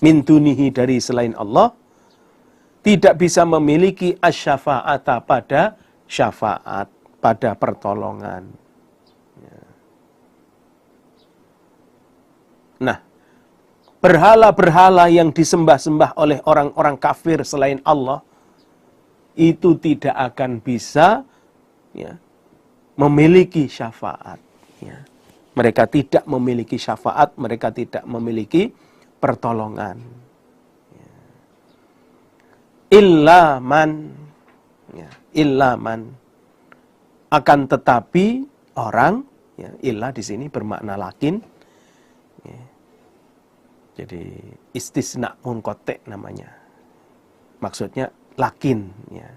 min dunihi, dari selain Allah, tidak bisa memiliki asy-syafa'ata, pada syafaat, pada pertolongan. Nah, berhala-berhala yang disembah-sembah oleh orang-orang kafir selain Allah, itu tidak akan bisa ya, memiliki syafaat. Ya. Mereka tidak memiliki syafaat, mereka tidak memiliki pertolongan. Ya. Illa man, ya, illa man, akan tetapi orang, ya, illa di sini bermakna lakin. Ya. Jadi istisna munqati namanya. Maksudnya lakin, ya.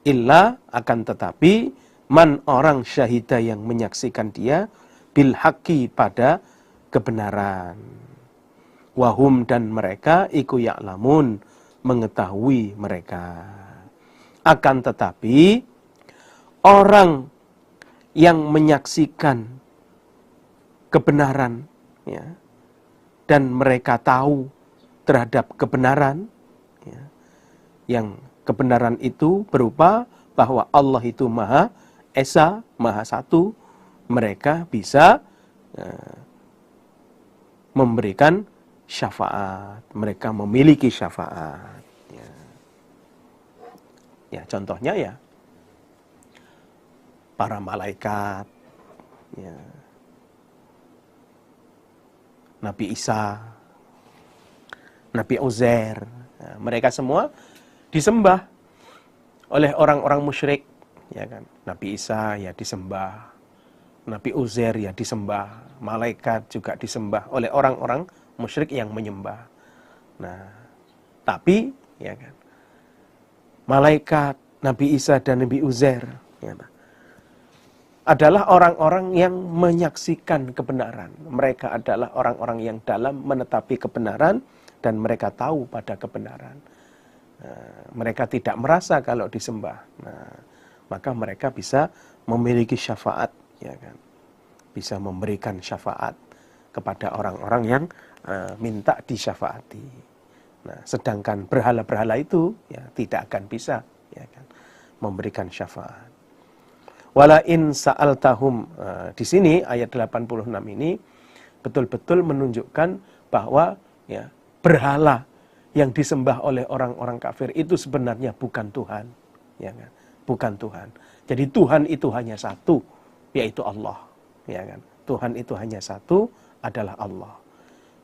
Illa, akan tetapi, man, orang, syahida, yang menyaksikan dia, bil haqqi, pada kebenaran. Wahum, dan mereka, iku ya'lamun, mengetahui mereka. Akan tetapi, orang yang menyaksikan kebenaran, ya, dan mereka tahu terhadap kebenaran, ya, yang kebenaran itu berupa bahwa Allah itu Maha Esa, Maha Satu, mereka bisa memberikan syafaat, mereka memiliki syafaat. Ya, ya, contohnya ya para malaikat, ya, Nabi Isa, Nabi Uzair, nah, mereka semua disembah oleh orang-orang musyrik, ya kan? Nabi Isa ya disembah, Nabi Uzair ya disembah, malaikat juga disembah oleh orang-orang musyrik yang menyembah. Nah, tapi ya kan, malaikat, Nabi Isa dan Nabi Uzair, ya, adalah orang-orang yang menyaksikan kebenaran. Mereka adalah orang-orang yang dalam menetapi kebenaran dan mereka tahu pada kebenaran. Mereka tidak merasa kalau disembah. Maka mereka bisa memiliki syafaat, ya kan? Bisa memberikan syafaat kepada orang-orang yang minta disyafaati. Nah, sedangkan berhala-berhala itu ya tidak akan bisa, ya kan, memberikan syafaat. Wala in sa'altahum, di sini ayat 86 ini betul-betul menunjukkan bahwa ya, berhala yang disembah oleh orang-orang kafir itu sebenarnya bukan Tuhan, ya kan? Bukan Tuhan. Jadi Tuhan itu hanya satu, yaitu Allah, ya kan? Tuhan itu hanya satu, adalah Allah.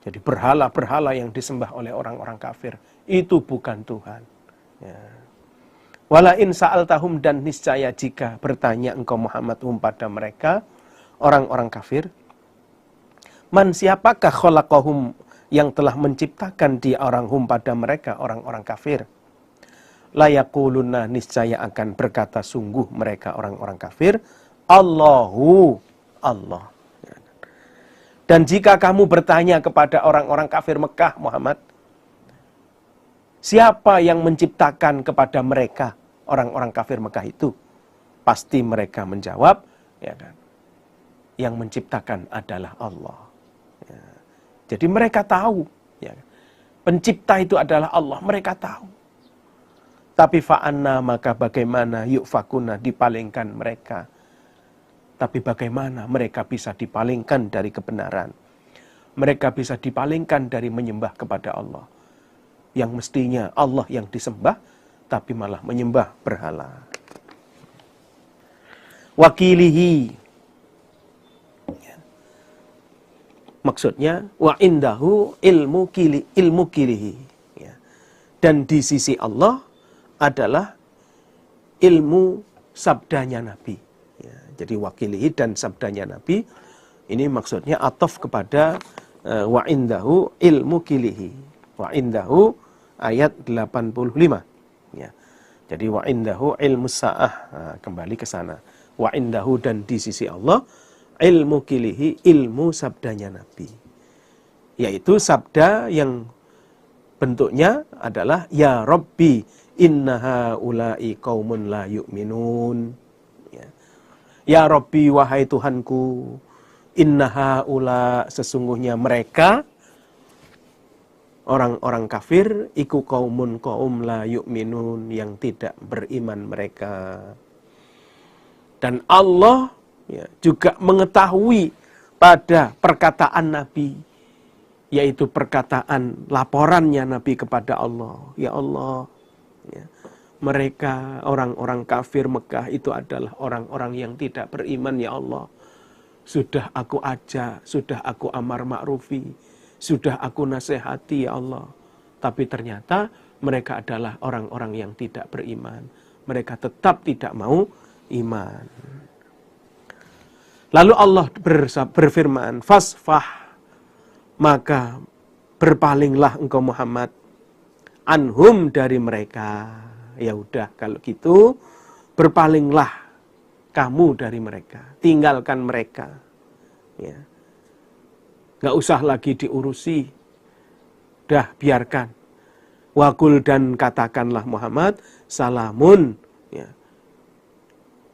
Jadi berhala-berhala yang disembah oleh orang-orang kafir itu bukan Tuhan. Ya. Wala in sa'altahum, dan niscaya jika bertanya engkau Muhammad pada mereka, orang-orang kafir, man, siapakah khalaqahum, yang telah menciptakan dia orang pada mereka, orang-orang kafir. La yaquluna, niscaya akan berkata sungguh mereka orang-orang kafir, Allahu, Allah. Dan jika kamu bertanya kepada orang-orang kafir Mekah, Muhammad, siapa yang menciptakan kepada mereka, orang-orang kafir Mekah itu? Pasti mereka menjawab, ya kan, yang menciptakan adalah Allah. Ya. Jadi mereka tahu, ya, pencipta itu adalah Allah, mereka tahu. Tapi fa'anna, maka bagaimana yufakuna, dipalingkan mereka. Tapi bagaimana mereka bisa dipalingkan dari kebenaran? Mereka bisa dipalingkan dari menyembah kepada Allah. Yang mestinya Allah yang disembah, tapi malah menyembah berhala. Wakilihi, maksudnya wa indahu ilmu kilihi, ya. dan di sisi Allah adalah ilmu sabdanya Nabi. Ya, jadi wakilihi dan sabdanya Nabi, ini maksudnya ataf kepada wa indahu ilmu kilihi. Wa indahu ayat 85. Ya. Jadi wa indahu ilmu sa'ah. Nah, kembali ke sana. Wa indahu dan di sisi Allah ilmu kilihi, ilmu sabdanya Nabi. Yaitu sabda yang bentuknya adalah ya Rabbi innaha ulai qaumun la yu'minun. Ya. Ya Rabbi, wahai Tuhanku, innaha ula, sesungguhnya mereka orang-orang kafir, iku qaumun qaum la yu'minun, yang tidak beriman mereka. Dan Allah ya, juga mengetahui pada perkataan Nabi, yaitu perkataan laporannya Nabi kepada Allah. Ya Allah, ya, mereka orang-orang kafir Mekah itu adalah orang-orang yang tidak beriman ya Allah. Sudah aku ajak, sudah aku amar ma'rufi, sudah aku nasihati ya Allah. Tapi ternyata mereka adalah orang-orang yang tidak beriman. Mereka tetap tidak mau iman. Lalu Allah berfirman, fasfah, maka berpalinglah engkau Muhammad anhum, dari mereka. Ya udah kalau gitu berpalinglah kamu dari mereka, tinggalkan mereka. Ya. Nggak usah lagi diurusi, dah biarkan. Wakul, dan katakanlah Muhammad, salamun, ya,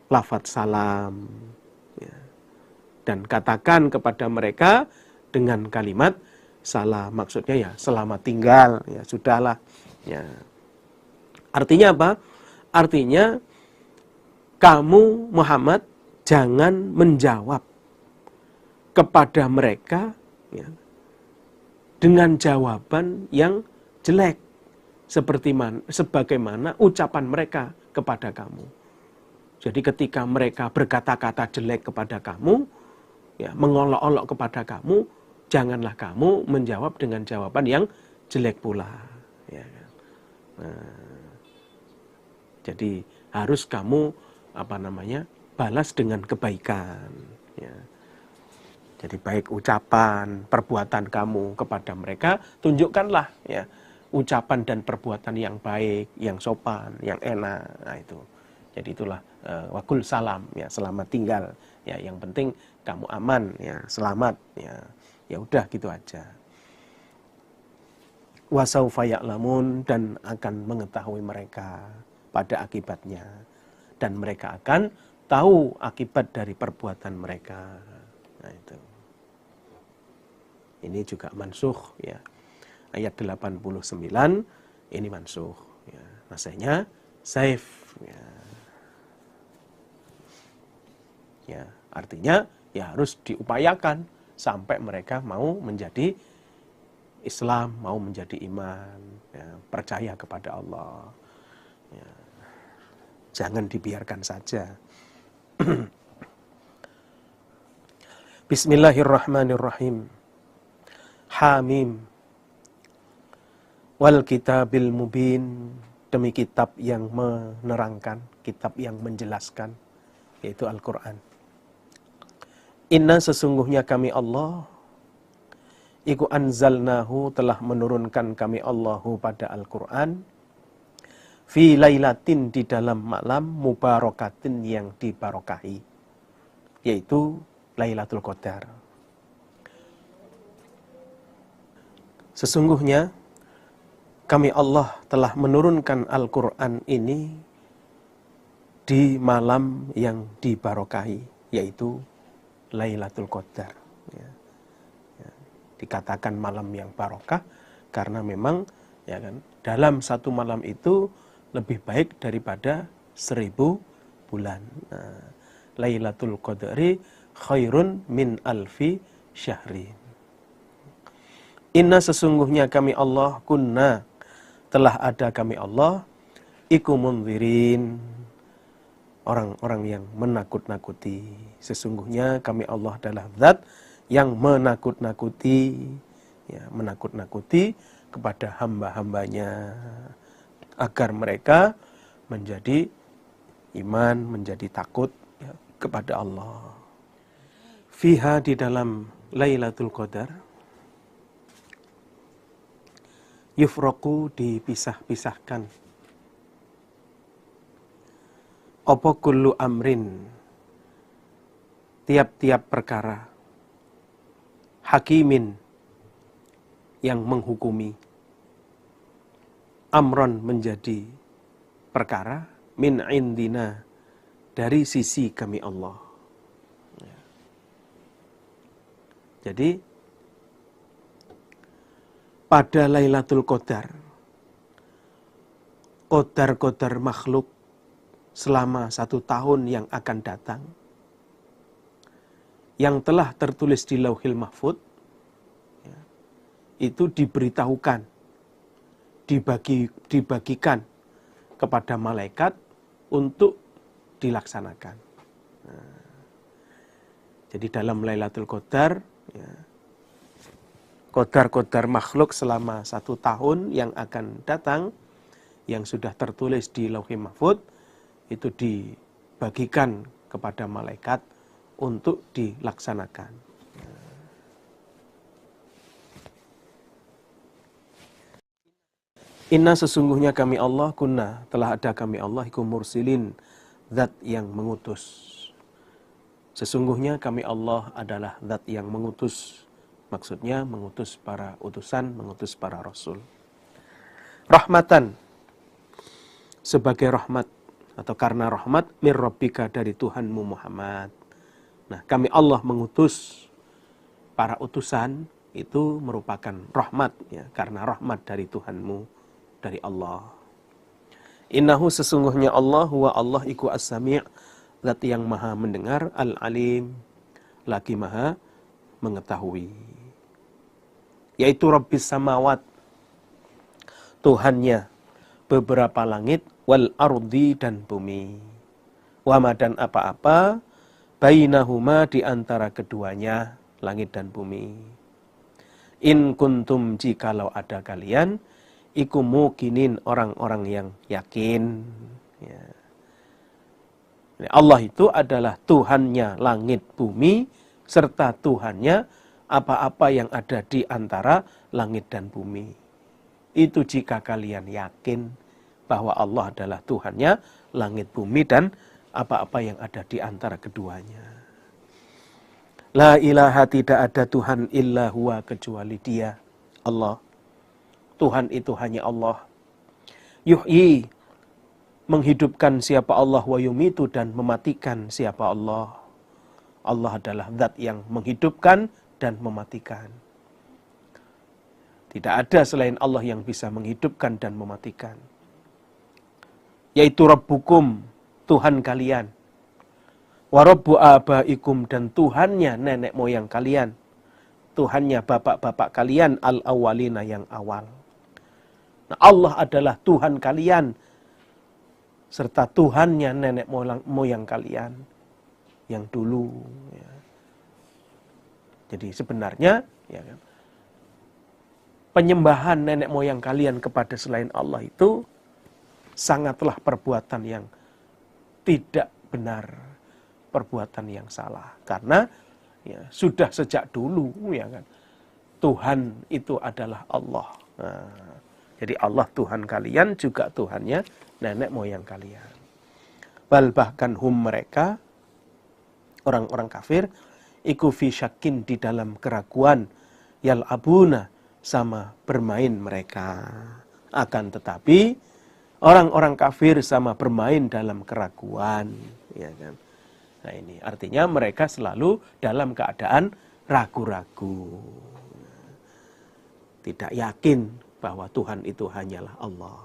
lafadz salam. Ya. Dan katakan kepada mereka dengan kalimat salam, maksudnya ya selamat tinggal, ya sudahlah. Ya. Artinya apa? Artinya kamu Muhammad jangan menjawab kepada mereka ya, dengan jawaban yang jelek, sebagaimana ucapan mereka kepada kamu. Jadi ketika mereka berkata-kata jelek kepada kamu, ya, mengolok-olok kepada kamu, janganlah kamu menjawab dengan jawaban yang jelek pula. Ya, jadi harus kamu balas dengan kebaikan. Ya. Jadi baik ucapan, perbuatan kamu kepada mereka, tunjukkanlah ya ucapan dan perbuatan yang baik, yang sopan, yang enak. Nah, itu. Jadi itulah wakul salam, ya selamat tinggal. Ya, yang penting kamu aman, ya selamat. Ya, ya udah gitu aja. Wasaufa ya'lamun, dan akan mengetahui mereka pada akibatnya, dan mereka akan tahu akibat dari perbuatan mereka. Nah, itu. Ini juga mansukh ya. Ayat 89 ini mansukh ya. Nasihnya saif ya. Ya, artinya ya harus diupayakan sampai mereka mau menjadi Islam, mau menjadi iman, ya, percaya kepada Allah. Ya. Jangan dibiarkan saja. Bismillahirrahmanirrahim. Hamim. Wal kitabil mubin, demi kitab yang menerangkan, kitab yang menjelaskan, yaitu Al-Quran. Inna, sesungguhnya kami Allah, iku anzalnahu, telah menurunkan kami Allahu pada Al-Quran, fi lailatin, di dalam malam, mubarakatin, yang dibarokahi, yaitu Lailatul Qadar. Sesungguhnya kami Allah telah menurunkan Al-Quran ini di malam yang dibarokahi, yaitu Lailatul Qadar. Ya. Ya. Dikatakan malam yang barokah karena memang ya kan, dalam satu malam itu lebih baik daripada 1000 bulan. Nah, Lailatul Qadri khairun min alfi syahrin. Inna, sesungguhnya kami Allah, kunna, telah ada kami Allah, iku munzirin, orang-orang yang menakut-nakuti. Sesungguhnya kami Allah adalah zat yang menakut-nakuti, ya, menakut-nakuti kepada hamba-hambanya. agar mereka menjadi iman, menjadi takut ya, kepada Allah. Fiha, di dalam Lailatul Qadar, yufraqu, dipisah-pisahkan, apa kullu amrin, tiap-tiap perkara, hakimin, yang menghukumi, amron, menjadi perkara, min indina, dari sisi kami Allah. Jadi pada Lailatul Qadar, qadar-qadar makhluk selama 1 tahun yang akan datang, yang telah tertulis di Lauhil Mahfuz, ya, itu diberitahukan, dibagikan kepada malaikat untuk dilaksanakan. Nah, jadi dalam Lailatul Qadar, ya, qadar-qadar makhluk selama 1 tahun yang akan datang, yang sudah tertulis di Lauhil Mahfuz, itu dibagikan kepada malaikat untuk dilaksanakan. Inna, sesungguhnya kami Allah, kunna, telah ada kami Allah, iku mursilin, zat yang mengutus. Sesungguhnya kami Allah adalah zat yang mengutus. Maksudnya mengutus para utusan, mengutus para rasul. Rahmatan, sebagai rahmat, atau karena rahmat, mir rabbika, dari Tuhanmu Muhammad. Nah, kami Allah mengutus para utusan, itu merupakan rahmat, ya, karena rahmat dari Tuhanmu, dari Allah. Innahu, sesungguhnya Allah, huwa Allah, iku as-sami', zat yang maha mendengar, al-alim, lagi maha mengetahui. Yaitu Rabbis samawat, Tuhannya beberapa langit, wal ardi, dan bumi. Wama, dan apa-apa, bainahuma, di antara keduanya, langit dan bumi. In kuntum, jikalau ada kalian, iku mukinin, orang-orang yang yakin. Ya. Allah itu adalah Tuhannya langit bumi, serta Tuhannya apa-apa yang ada di antara langit dan bumi. Itu jika kalian yakin bahwa Allah adalah Tuhannya langit bumi dan apa-apa yang ada di antara keduanya. La ilaha, tidak ada Tuhan illa huwa, kecuali Dia, Allah. Tuhan itu hanya Allah. Yuhyi, menghidupkan siapa Allah, wa yumitu, dan mematikan siapa Allah. Allah adalah zat yang menghidupkan dan mematikan. Tidak ada selain Allah yang bisa menghidupkan dan mematikan. Yaitu Rabbukum, Tuhan kalian. Wa Rabbu abaikum, dan Tuhannya nenek moyang kalian. Tuhannya bapak-bapak kalian, al-awwalina, yang awal. Nah, Allah adalah Tuhan kalian, serta Tuhannya nenek moyang kalian yang dulu. Ya. Jadi sebenarnya, ya kan, penyembahan nenek moyang kalian kepada selain Allah itu sangatlah perbuatan yang tidak benar, perbuatan yang salah. Karena ya, sudah sejak dulu, ya kan, Tuhan itu adalah Allah. Nah, jadi Allah Tuhan kalian, juga Tuhannya nenek moyang kalian. Bahkan hum, mereka, orang-orang kafir, iku fi syakin, di dalam keraguan, yal'abuna, sama bermain mereka. Akan tetapi orang-orang kafir sama bermain dalam keraguan, ya kan. Nah, ini artinya mereka selalu dalam keadaan ragu-ragu. Tidak yakin bahwa Tuhan itu hanyalah Allah.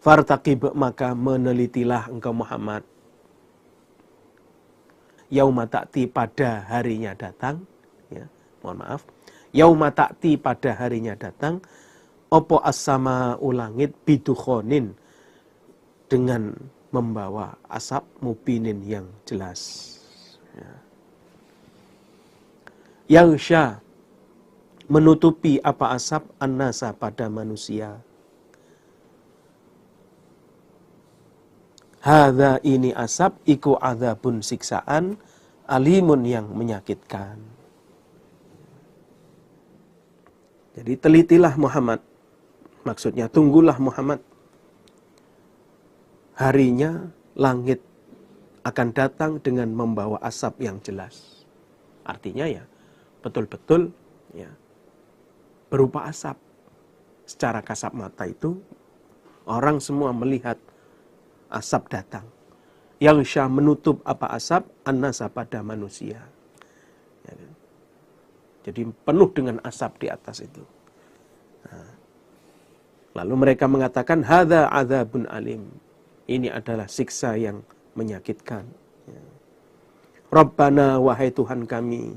Fartaqib, maka menelitilah engkau Muhammad, yauma ta'ti, pada harinya datang, ya, mohon maaf, yauma ta'ti, pada harinya datang, opo as-sama, ulangit, bidukhonin, dengan membawa asap, mubinin, yang jelas. Ya. Yaghsha, menutupi apa asap, an-nasa, pada manusia. Hadza ini asap iku adzabun siksaan alimun yang menyakitkan. Jadi telitilah Muhammad. Maksudnya tunggulah Muhammad. Harinya langit akan datang dengan membawa asap yang jelas. Artinya ya betul-betul ya berupa asap. Secara kasat mata itu orang semua melihat asap datang. Yang syah menutup apa asap? An-nasa pada manusia. Ya kan? Jadi penuh dengan asap di atas itu. Nah, lalu mereka mengatakan, hadza adzabun alim. Ini adalah siksa yang menyakitkan. Ya. Rabbana, wahai Tuhan kami,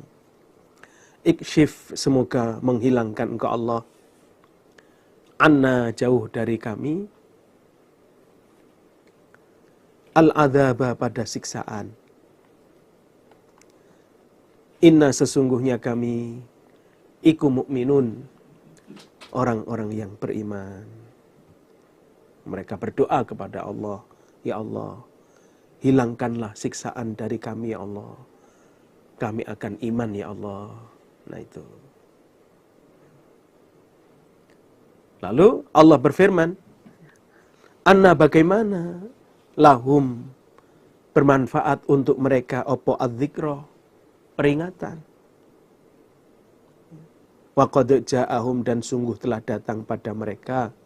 ikshif, semoga menghilangkan Engkau Allah, anna, jauh dari kami, al-adzaba, pada siksaan. Inna, sesungguhnya kami, iku mu'minun, orang-orang yang beriman. Mereka berdoa kepada Allah, ya Allah, hilangkanlah siksaan dari kami ya Allah. Kami akan iman ya Allah. Nah itu. Lalu Allah berfirman, anna, bagaimana lahum, bermanfaat untuk mereka opo adzikra, peringatan. Wa qad ja'ahum, dan sungguh telah datang pada mereka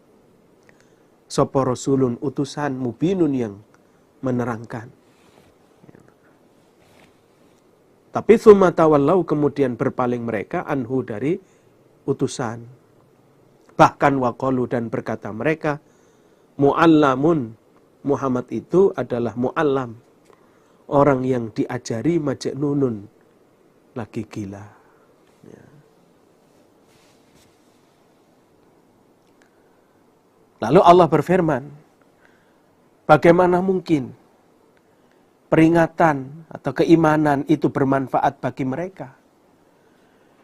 sapa rasulun, utusan, mubinun, yang menerangkan. Tapi tsumma tawallau, kemudian berpaling mereka anhu, dari utusan. Bahkan waqalu, dan berkata mereka, mu'allamun, Muhammad itu adalah mu'allam, orang yang diajari, majnunun, lagi gila. Ya. Lalu Allah berfirman, bagaimana mungkin peringatan atau keimanan itu bermanfaat bagi mereka,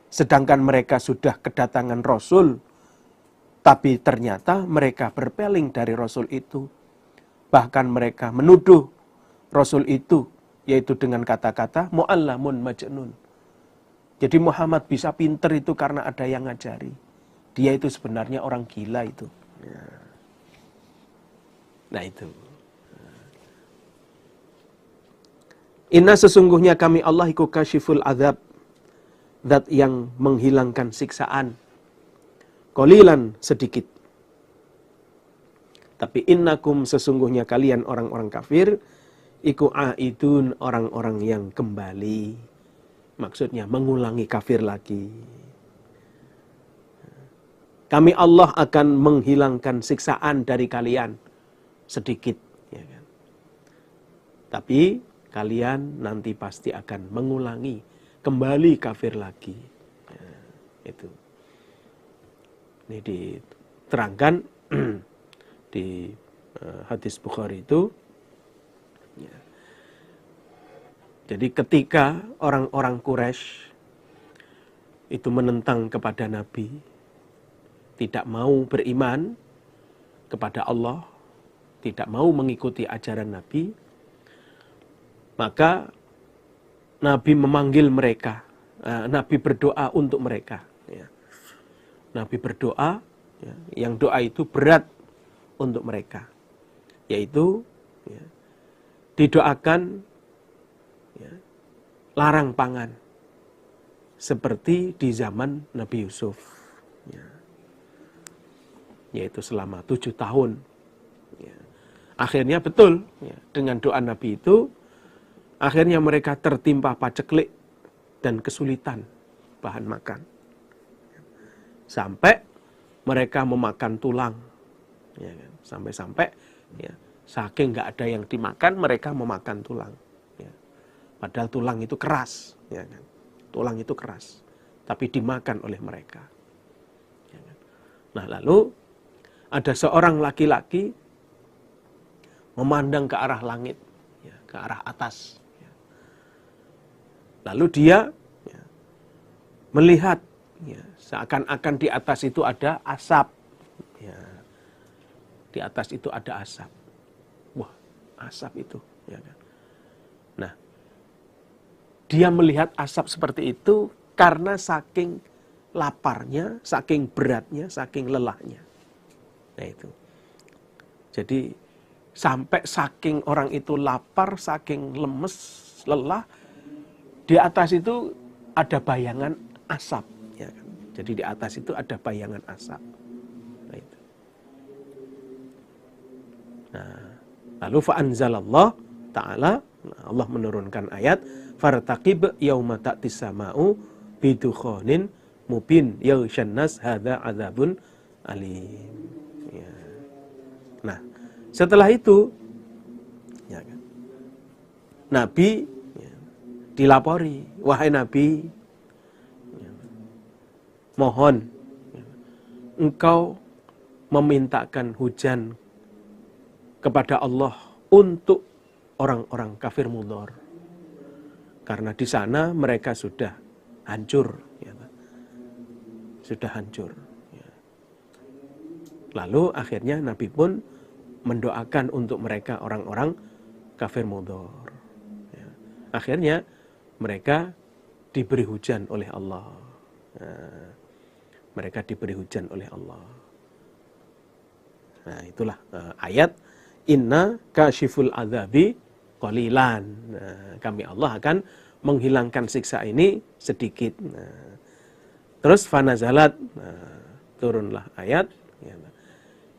sedangkan mereka sudah kedatangan Rasul, tapi ternyata mereka berpaling dari Rasul itu. Bahkan mereka menuduh Rasul itu, yaitu dengan kata-kata mu'allamun majnun. Jadi Muhammad bisa pinter itu karena ada yang ngajari. Dia itu sebenarnya orang gila itu. Nah itu. Inna, sesungguhnya kami Allah iku kasyiful adzab, zat yang menghilangkan siksaan. Qalilan, sedikit. Tapi innakum, sesungguhnya kalian orang-orang kafir, iku aidun, orang-orang yang kembali. Maksudnya mengulangi kafir lagi. Kami Allah akan menghilangkan siksaan dari kalian sedikit. Ya kan? Tapi kalian nanti pasti akan mengulangi, kembali kafir lagi. Ya, itu. Ini diterangkan di hadis Bukhari itu. Ya. Jadi ketika orang-orang Quraisy itu menentang kepada Nabi, tidak mau beriman kepada Allah, tidak mau mengikuti ajaran Nabi, maka Nabi memanggil mereka, Nabi berdoa untuk mereka. Ya. Nabi berdoa, ya, yang doa itu berat untuk mereka, yaitu ya, didoakan ya, larang pangan seperti di zaman Nabi Yusuf, ya, yaitu selama 7 tahun. Ya. Akhirnya betul ya, dengan doa Nabi itu, akhirnya mereka tertimpa paceklik dan kesulitan bahan makan, sampai mereka memakan tulang. Ya kan? Sampai-sampai ya, saking nggak ada yang dimakan, mereka memakan tulang. Ya. Padahal tulang itu keras, ya kan? Tulang itu keras, tapi dimakan oleh mereka. Ya kan? Nah lalu ada seorang laki-laki memandang ke arah langit, ya, ke arah atas. Ya. Lalu dia ya, melihat, ya, seakan-akan di atas itu ada asap. Ya. Di atas itu ada asap. Wah, asap itu, ya kan. Nah, dia melihat asap seperti itu karena saking laparnya, saking beratnya, saking lelahnya. Nah itu. Jadi sampai saking orang itu lapar, saking lemes, lelah, di atas itu ada bayangan asap, ya kan? Jadi di atas itu ada bayangan asap. Nah, itu. Nah, lalu fa'anzalallah ta'ala, Allah menurunkan ayat, fartaqib yauma ta'tis sama'u bidukhanin mubin yaghshan nas hadza adzabun alim. Ya. Nah, setelah itu ya kan, Nabi ya, dilapori, wahai Nabi, ya, mohon ya, engkau memintakan hujan kepada Allah untuk orang-orang kafir Mudhar. Karena di sana mereka sudah hancur, ya, sudah hancur. Ya. Lalu akhirnya Nabi pun mendoakan untuk mereka orang-orang kafir Mudhar. Ya. Akhirnya mereka diberi hujan oleh Allah. Nah, mereka diberi hujan oleh Allah. Nah, itulah ayat inna kasyiful adzabi qalilan. Nah, kami Allah akan menghilangkan siksa ini sedikit. Nah, terus fanazalat, turunlah ayat ya,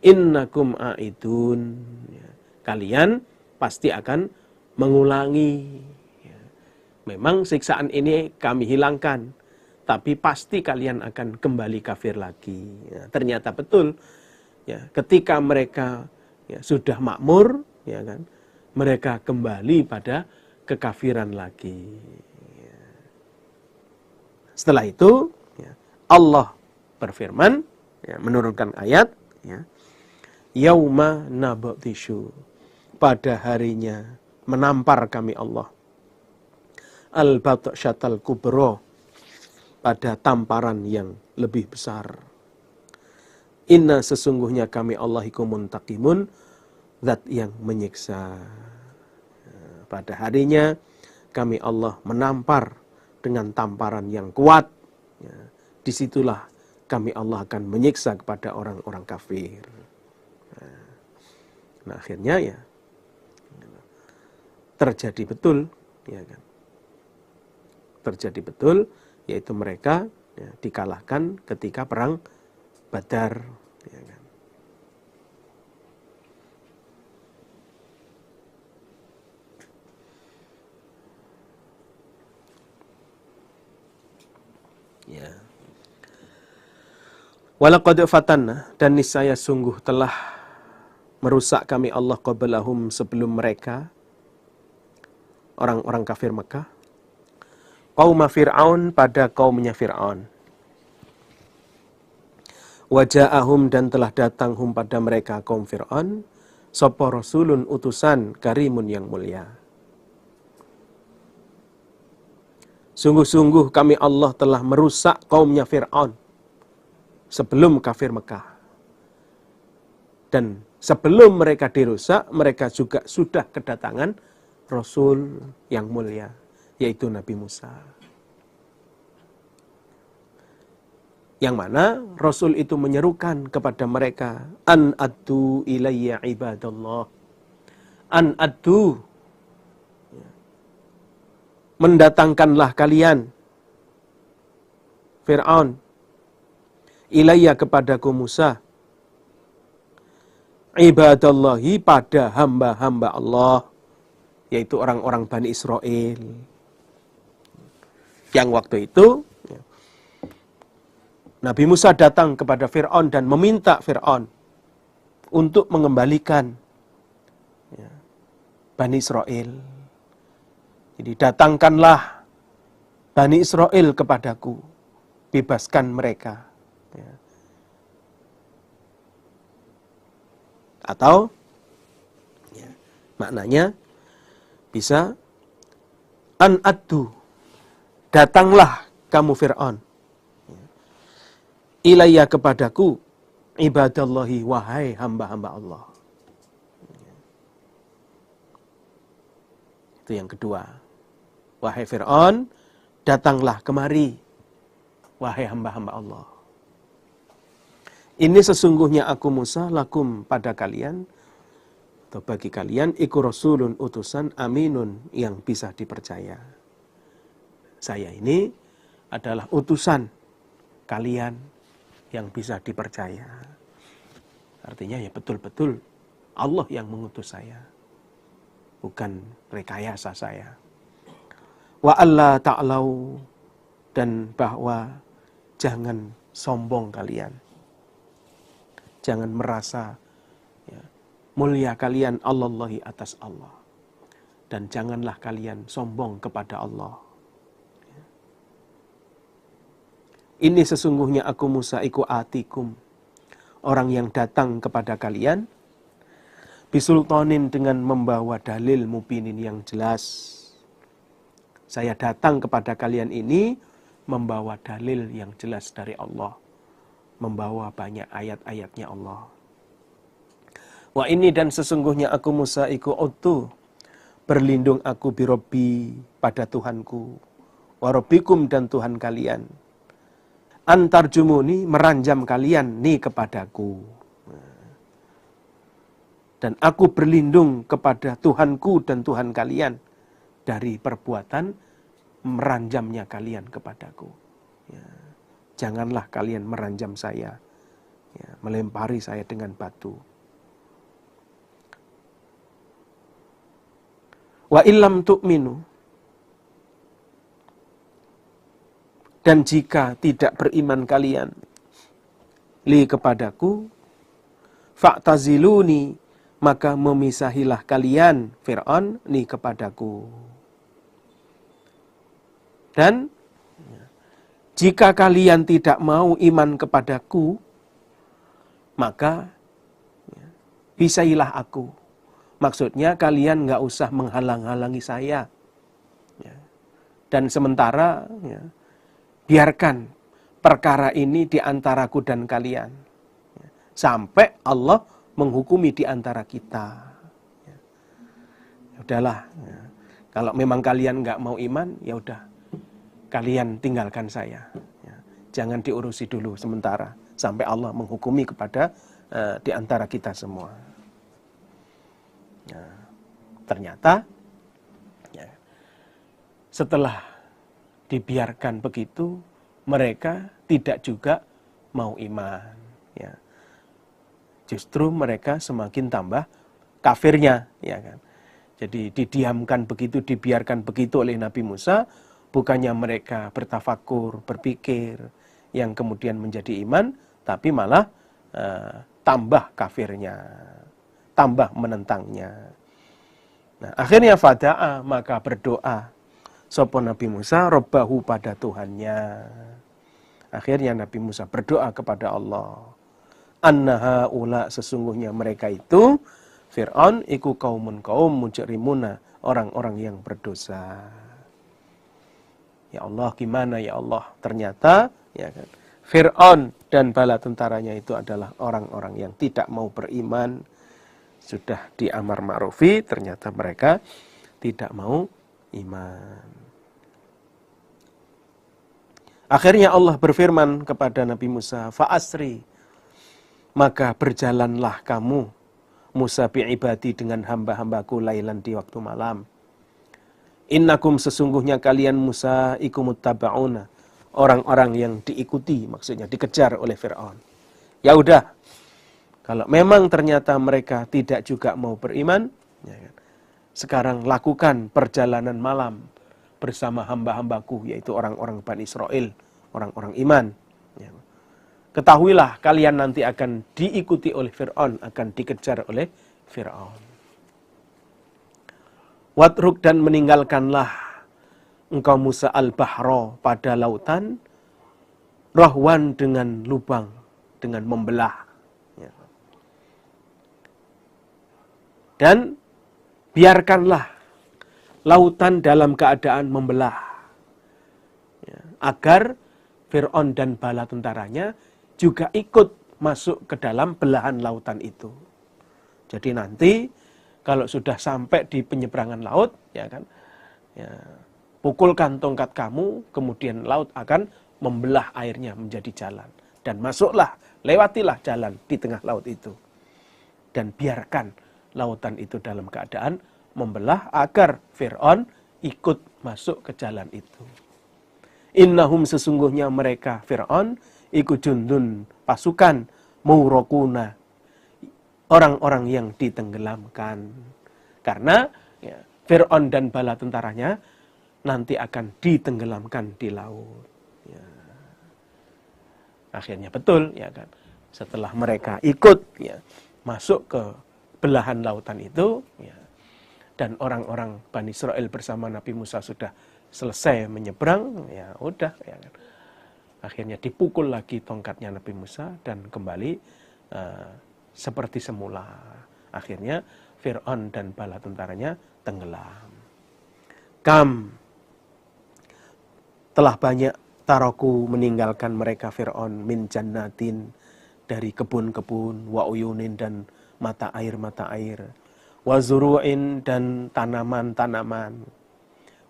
innakum aidun, ya, kalian pasti akan mengulangi. Ya. Memang siksaan ini kami hilangkan, tapi pasti kalian akan kembali kafir lagi. Ya, ternyata betul. Ya, ketika mereka ya, sudah makmur, ya kan, mereka kembali pada kekafiran lagi. Ya. Setelah itu, ya, Allah berfirman, ya, menurunkan ayat, ya, yauma nabtishu, pada harinya menampar kami Allah, al-batsyatal kubra, pada tamparan yang lebih besar. Inna sesungguhnya kami Allahiku muntaqimun, zat yang menyiksa. Pada harinya kami Allah menampar dengan tamparan yang kuat. Disitulah kami Allah akan menyiksa kepada orang-orang kafir. Nah akhirnya ya terjadi betul, ya kan? Terjadi betul, yaitu mereka ya, dikalahkan ketika perang Badar, ya kan? Ya. Walaqad fatanna, dan niscaya sungguh telah merusak kami Allah qablahum, sebelum mereka orang-orang kafir Mekah, kaum Fir'aun, pada kaumnya Fir'aun. Waja'ahum, dan telah datang hum pada mereka kaum Fir'aun, sapa rasulun, utusan, karimun yang mulia. Sungguh-sungguh kami Allah telah merusak kaumnya Fir'aun sebelum kafir Mekah. Dan sebelum mereka dirusak, mereka juga sudah kedatangan Rasul yang mulia, yaitu Nabi Musa. Yang mana Rasul itu menyerukan kepada mereka, an addu ilayya ibadallah. An addu, mendatangkanlah kalian, Fir'aun, ilayya kepadaku Musa, ibadallahi, pada hamba-hamba Allah, yaitu orang-orang Bani Israel. Yang waktu itu Nabi Musa datang kepada Fir'aun dan meminta Fir'aun untuk mengembalikan ya, Bani Israel. Jadi datangkanlah Bani Israel kepadaku, bebaskan mereka. Ya. Atau ya, maknanya bisa an addu, datanglah kamu Fir'aun, ilayya kepadaku, ibadallahi, wahai hamba-hamba Allah. Itu yang kedua. Wahai Fir'aun, datanglah kemari, wahai hamba-hamba Allah. Ini sesungguhnya aku Musa lakum pada kalian, atau bagi kalian, iku rasulun utusan aminun yang bisa dipercaya. Saya ini adalah utusan kalian yang bisa dipercaya. Artinya ya betul-betul Allah yang mengutus saya, bukan rekayasa saya. Wa alla ta'lau, dan bahwa jangan sombong kalian. Jangan merasa ya, mulia kalian Allahi atas Allah. Dan janganlah kalian sombong kepada Allah. Ini sesungguhnya aku Musa iku atikum, orang yang datang kepada kalian, bisultanin, dengan membawa dalil mubinin yang jelas. Saya datang kepada kalian ini membawa dalil yang jelas dari Allah, membawa banyak ayat-ayatnya Allah. Wa ini, dan sesungguhnya aku Musa iku utu, berlindung aku birobbi, pada Tuhanku, warobbikum, dan Tuhan kalian, antarjumuni, meranjam kalian nih kepadaku. Dan aku berlindung kepada Tuhanku dan Tuhan kalian dari perbuatan meranjamnya kalian kepadaku. Ya. Janganlah kalian meranjam saya, ya, melempari saya dengan batu. Wa illam tu'minu, dan jika tidak beriman kalian li kepadaku, fa'taziluni, maka memisahilah kalian Fir'aun ni kepadaku. Dan jika kalian tidak mau iman kepadaku, maka pisailah aku. Maksudnya kalian nggak usah menghalang-halangi saya. Dan sementara biarkan perkara ini di antaraku dan kalian. Sampai Allah menghukumi di antara kita. Udahlah, kalau memang kalian nggak mau iman, ya udah, kalian tinggalkan saya. Jangan diurusi dulu sementara, sampai Allah menghukumi kepada di antara kita semua. Ternyata setelah dibiarkan begitu, mereka tidak juga mau iman. Justru mereka semakin tambah kafirnya, ya kan. Jadi didiamkan begitu, dibiarkan begitu oleh Nabi Musa, bukannya mereka bertafakur, berpikir, yang kemudian menjadi iman, tapi malah tambah kafirnya, tambah menentangnya. Nah, akhirnya fada'a, maka berdoa sapa Nabi Musa robbahu, pada Tuhannya. Akhirnya Nabi Musa berdoa kepada Allah. Annaha ula, sesungguhnya mereka itu Fir'aun iku kaumun kaum mujrimuna, orang-orang yang berdosa. Ya Allah, gimana ya Allah? Ternyata ya kan, Fir'aun dan bala tentaranya itu adalah orang-orang yang tidak mau beriman. Sudah diamar ma'rufi, ternyata mereka tidak mau iman. Akhirnya Allah berfirman kepada Nabi Musa, fa'asri, maka berjalanlah kamu Musa bi'ibadi, dengan hamba-hambaku, lailan, di waktu malam. Innakum, sesungguhnya kalian Musa ikumuttaba'una, orang-orang yang diikuti, maksudnya dikejar oleh Fir'aun. Ya udah, kalau memang ternyata mereka tidak juga mau beriman, ya kan, sekarang lakukan perjalanan malam bersama hamba-hambaku, yaitu orang-orang Bani Israel, orang-orang iman. Ya. Ketahuilah kalian nanti akan diikuti oleh Fir'aun, akan dikejar oleh Fir'aun. Watruk, dan meninggalkanlah engkau Musa al-bahra, pada lautan, rahwan, dengan lubang, dengan membelah. Ya. Dan biarkanlah lautan dalam keadaan membelah, ya, agar Fir'aun dan bala tentaranya juga ikut masuk ke dalam belahan lautan itu. Jadi nanti Kalau sudah sampai di penyeberangan laut, ya kan, ya, pukulkan tongkat kamu, kemudian laut akan membelah airnya menjadi jalan. Dan masuklah, lewatilah jalan di tengah laut itu. Dan biarkan lautan itu dalam keadaan membelah agar Fir'aun ikut masuk ke jalan itu. Innahum sesungguhnya mereka Fir'aun iku jundun pasukan murokuna, orang-orang yang ditenggelamkan. Karena ya, Fir'aun dan bala tentaranya nanti akan ditenggelamkan di laut. Ya. Akhirnya betul, ya kan. Setelah mereka ikut ya, masuk ke belahan lautan itu, ya, dan orang-orang Bani Israel bersama Nabi Musa sudah selesai menyeberang, ya udah, ya kan. Akhirnya dipukul lagi tongkatnya Nabi Musa dan kembali seperti semula. Akhirnya Fir'aun dan bala tentaranya tenggelam. Telah banyak taraku meninggalkan mereka Fir'aun min jannatin, dari kebun-kebun, wa uyunin dan mata air, wa zuru'in dan tanaman-tanaman,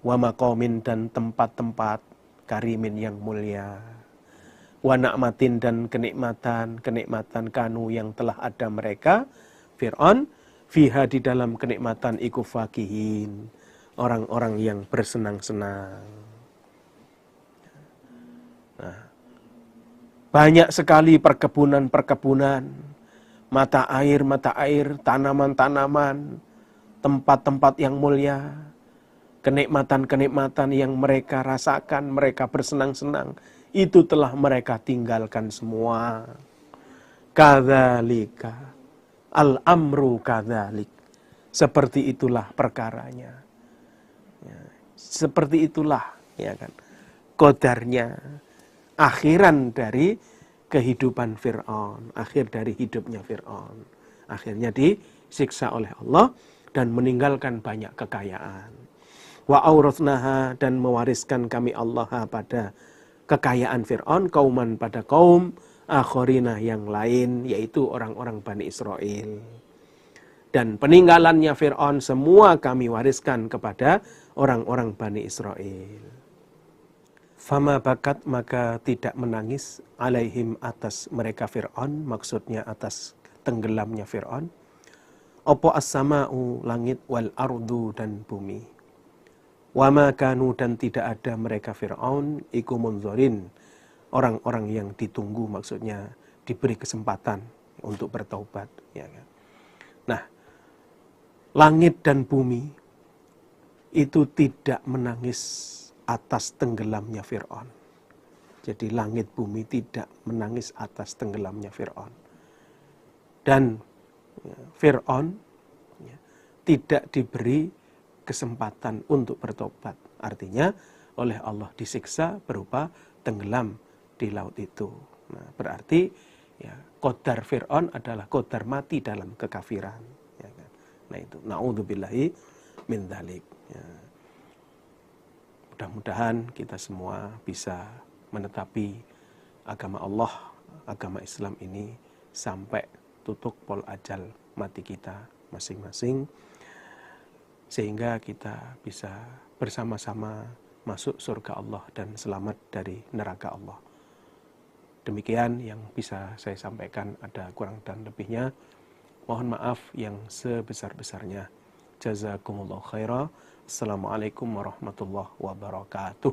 wa maqamin dan tempat-tempat karimin yang mulia, wa na'matin dan kenikmatan kanu yang telah ada mereka Fir'aun fiha di dalam kenikmatan iku fakihin, orang-orang yang bersenang-senang. Nah, banyak sekali perkebunan-perkebunan, mata air, tanaman-tanaman, tempat-tempat yang mulia, kenikmatan-kenikmatan yang mereka rasakan, mereka bersenang-senang, itu telah mereka tinggalkan semua. Kadzalika, al-amru kadzalik. Seperti itulah perkaranya. Ya, seperti itulah, ya kan, qadarnya, akhiran dari kehidupan Fir'aun, akhir dari hidupnya Fir'aun. Akhirnya disiksa oleh Allah dan meninggalkan banyak kekayaan. Wa auratsnaha dan mewariskan kami Allah pada kekayaan Fir'aun, kauman pada kaum akhorina yang lain, yaitu orang-orang Bani Israel. Dan peninggalannya Fir'aun semua kami wariskan kepada orang-orang Bani Israel. Fama bakat maka tidak menangis alaihim atas mereka Fir'aun, maksudnya atas tenggelamnya Fir'aun. Opo as-sama'u langit wal ardu dan bumi. Wama kanu dan tidak ada mereka Fir'aun iku munzorin, orang-orang yang ditunggu, maksudnya diberi kesempatan untuk bertaubat. Ya kan? Nah, langit dan bumi itu tidak menangis atas tenggelamnya Fir'aun. Jadi langit bumi tidak menangis atas tenggelamnya Fir'aun. Dan Fir'aun tidak diberi kesempatan untuk bertobat. Artinya oleh Allah disiksa berupa tenggelam di laut itu. Nah, berarti ya, qadar Fir'aun adalah qadar mati dalam kekafiran. Ya kan? Nah itu, na'udzubillahi min dzalik. Ya. Mudah-mudahan kita semua bisa menetapi agama Allah, agama Islam ini sampai tutuk pol ajal mati kita masing-masing, sehingga kita bisa bersama-sama masuk surga Allah dan selamat dari neraka Allah. Demikian yang bisa saya sampaikan, ada kurang dan lebihnya. Mohon maaf yang sebesar-besarnya. Jazakumullah khairah. Assalamualaikum warahmatullahi wabarakatuh.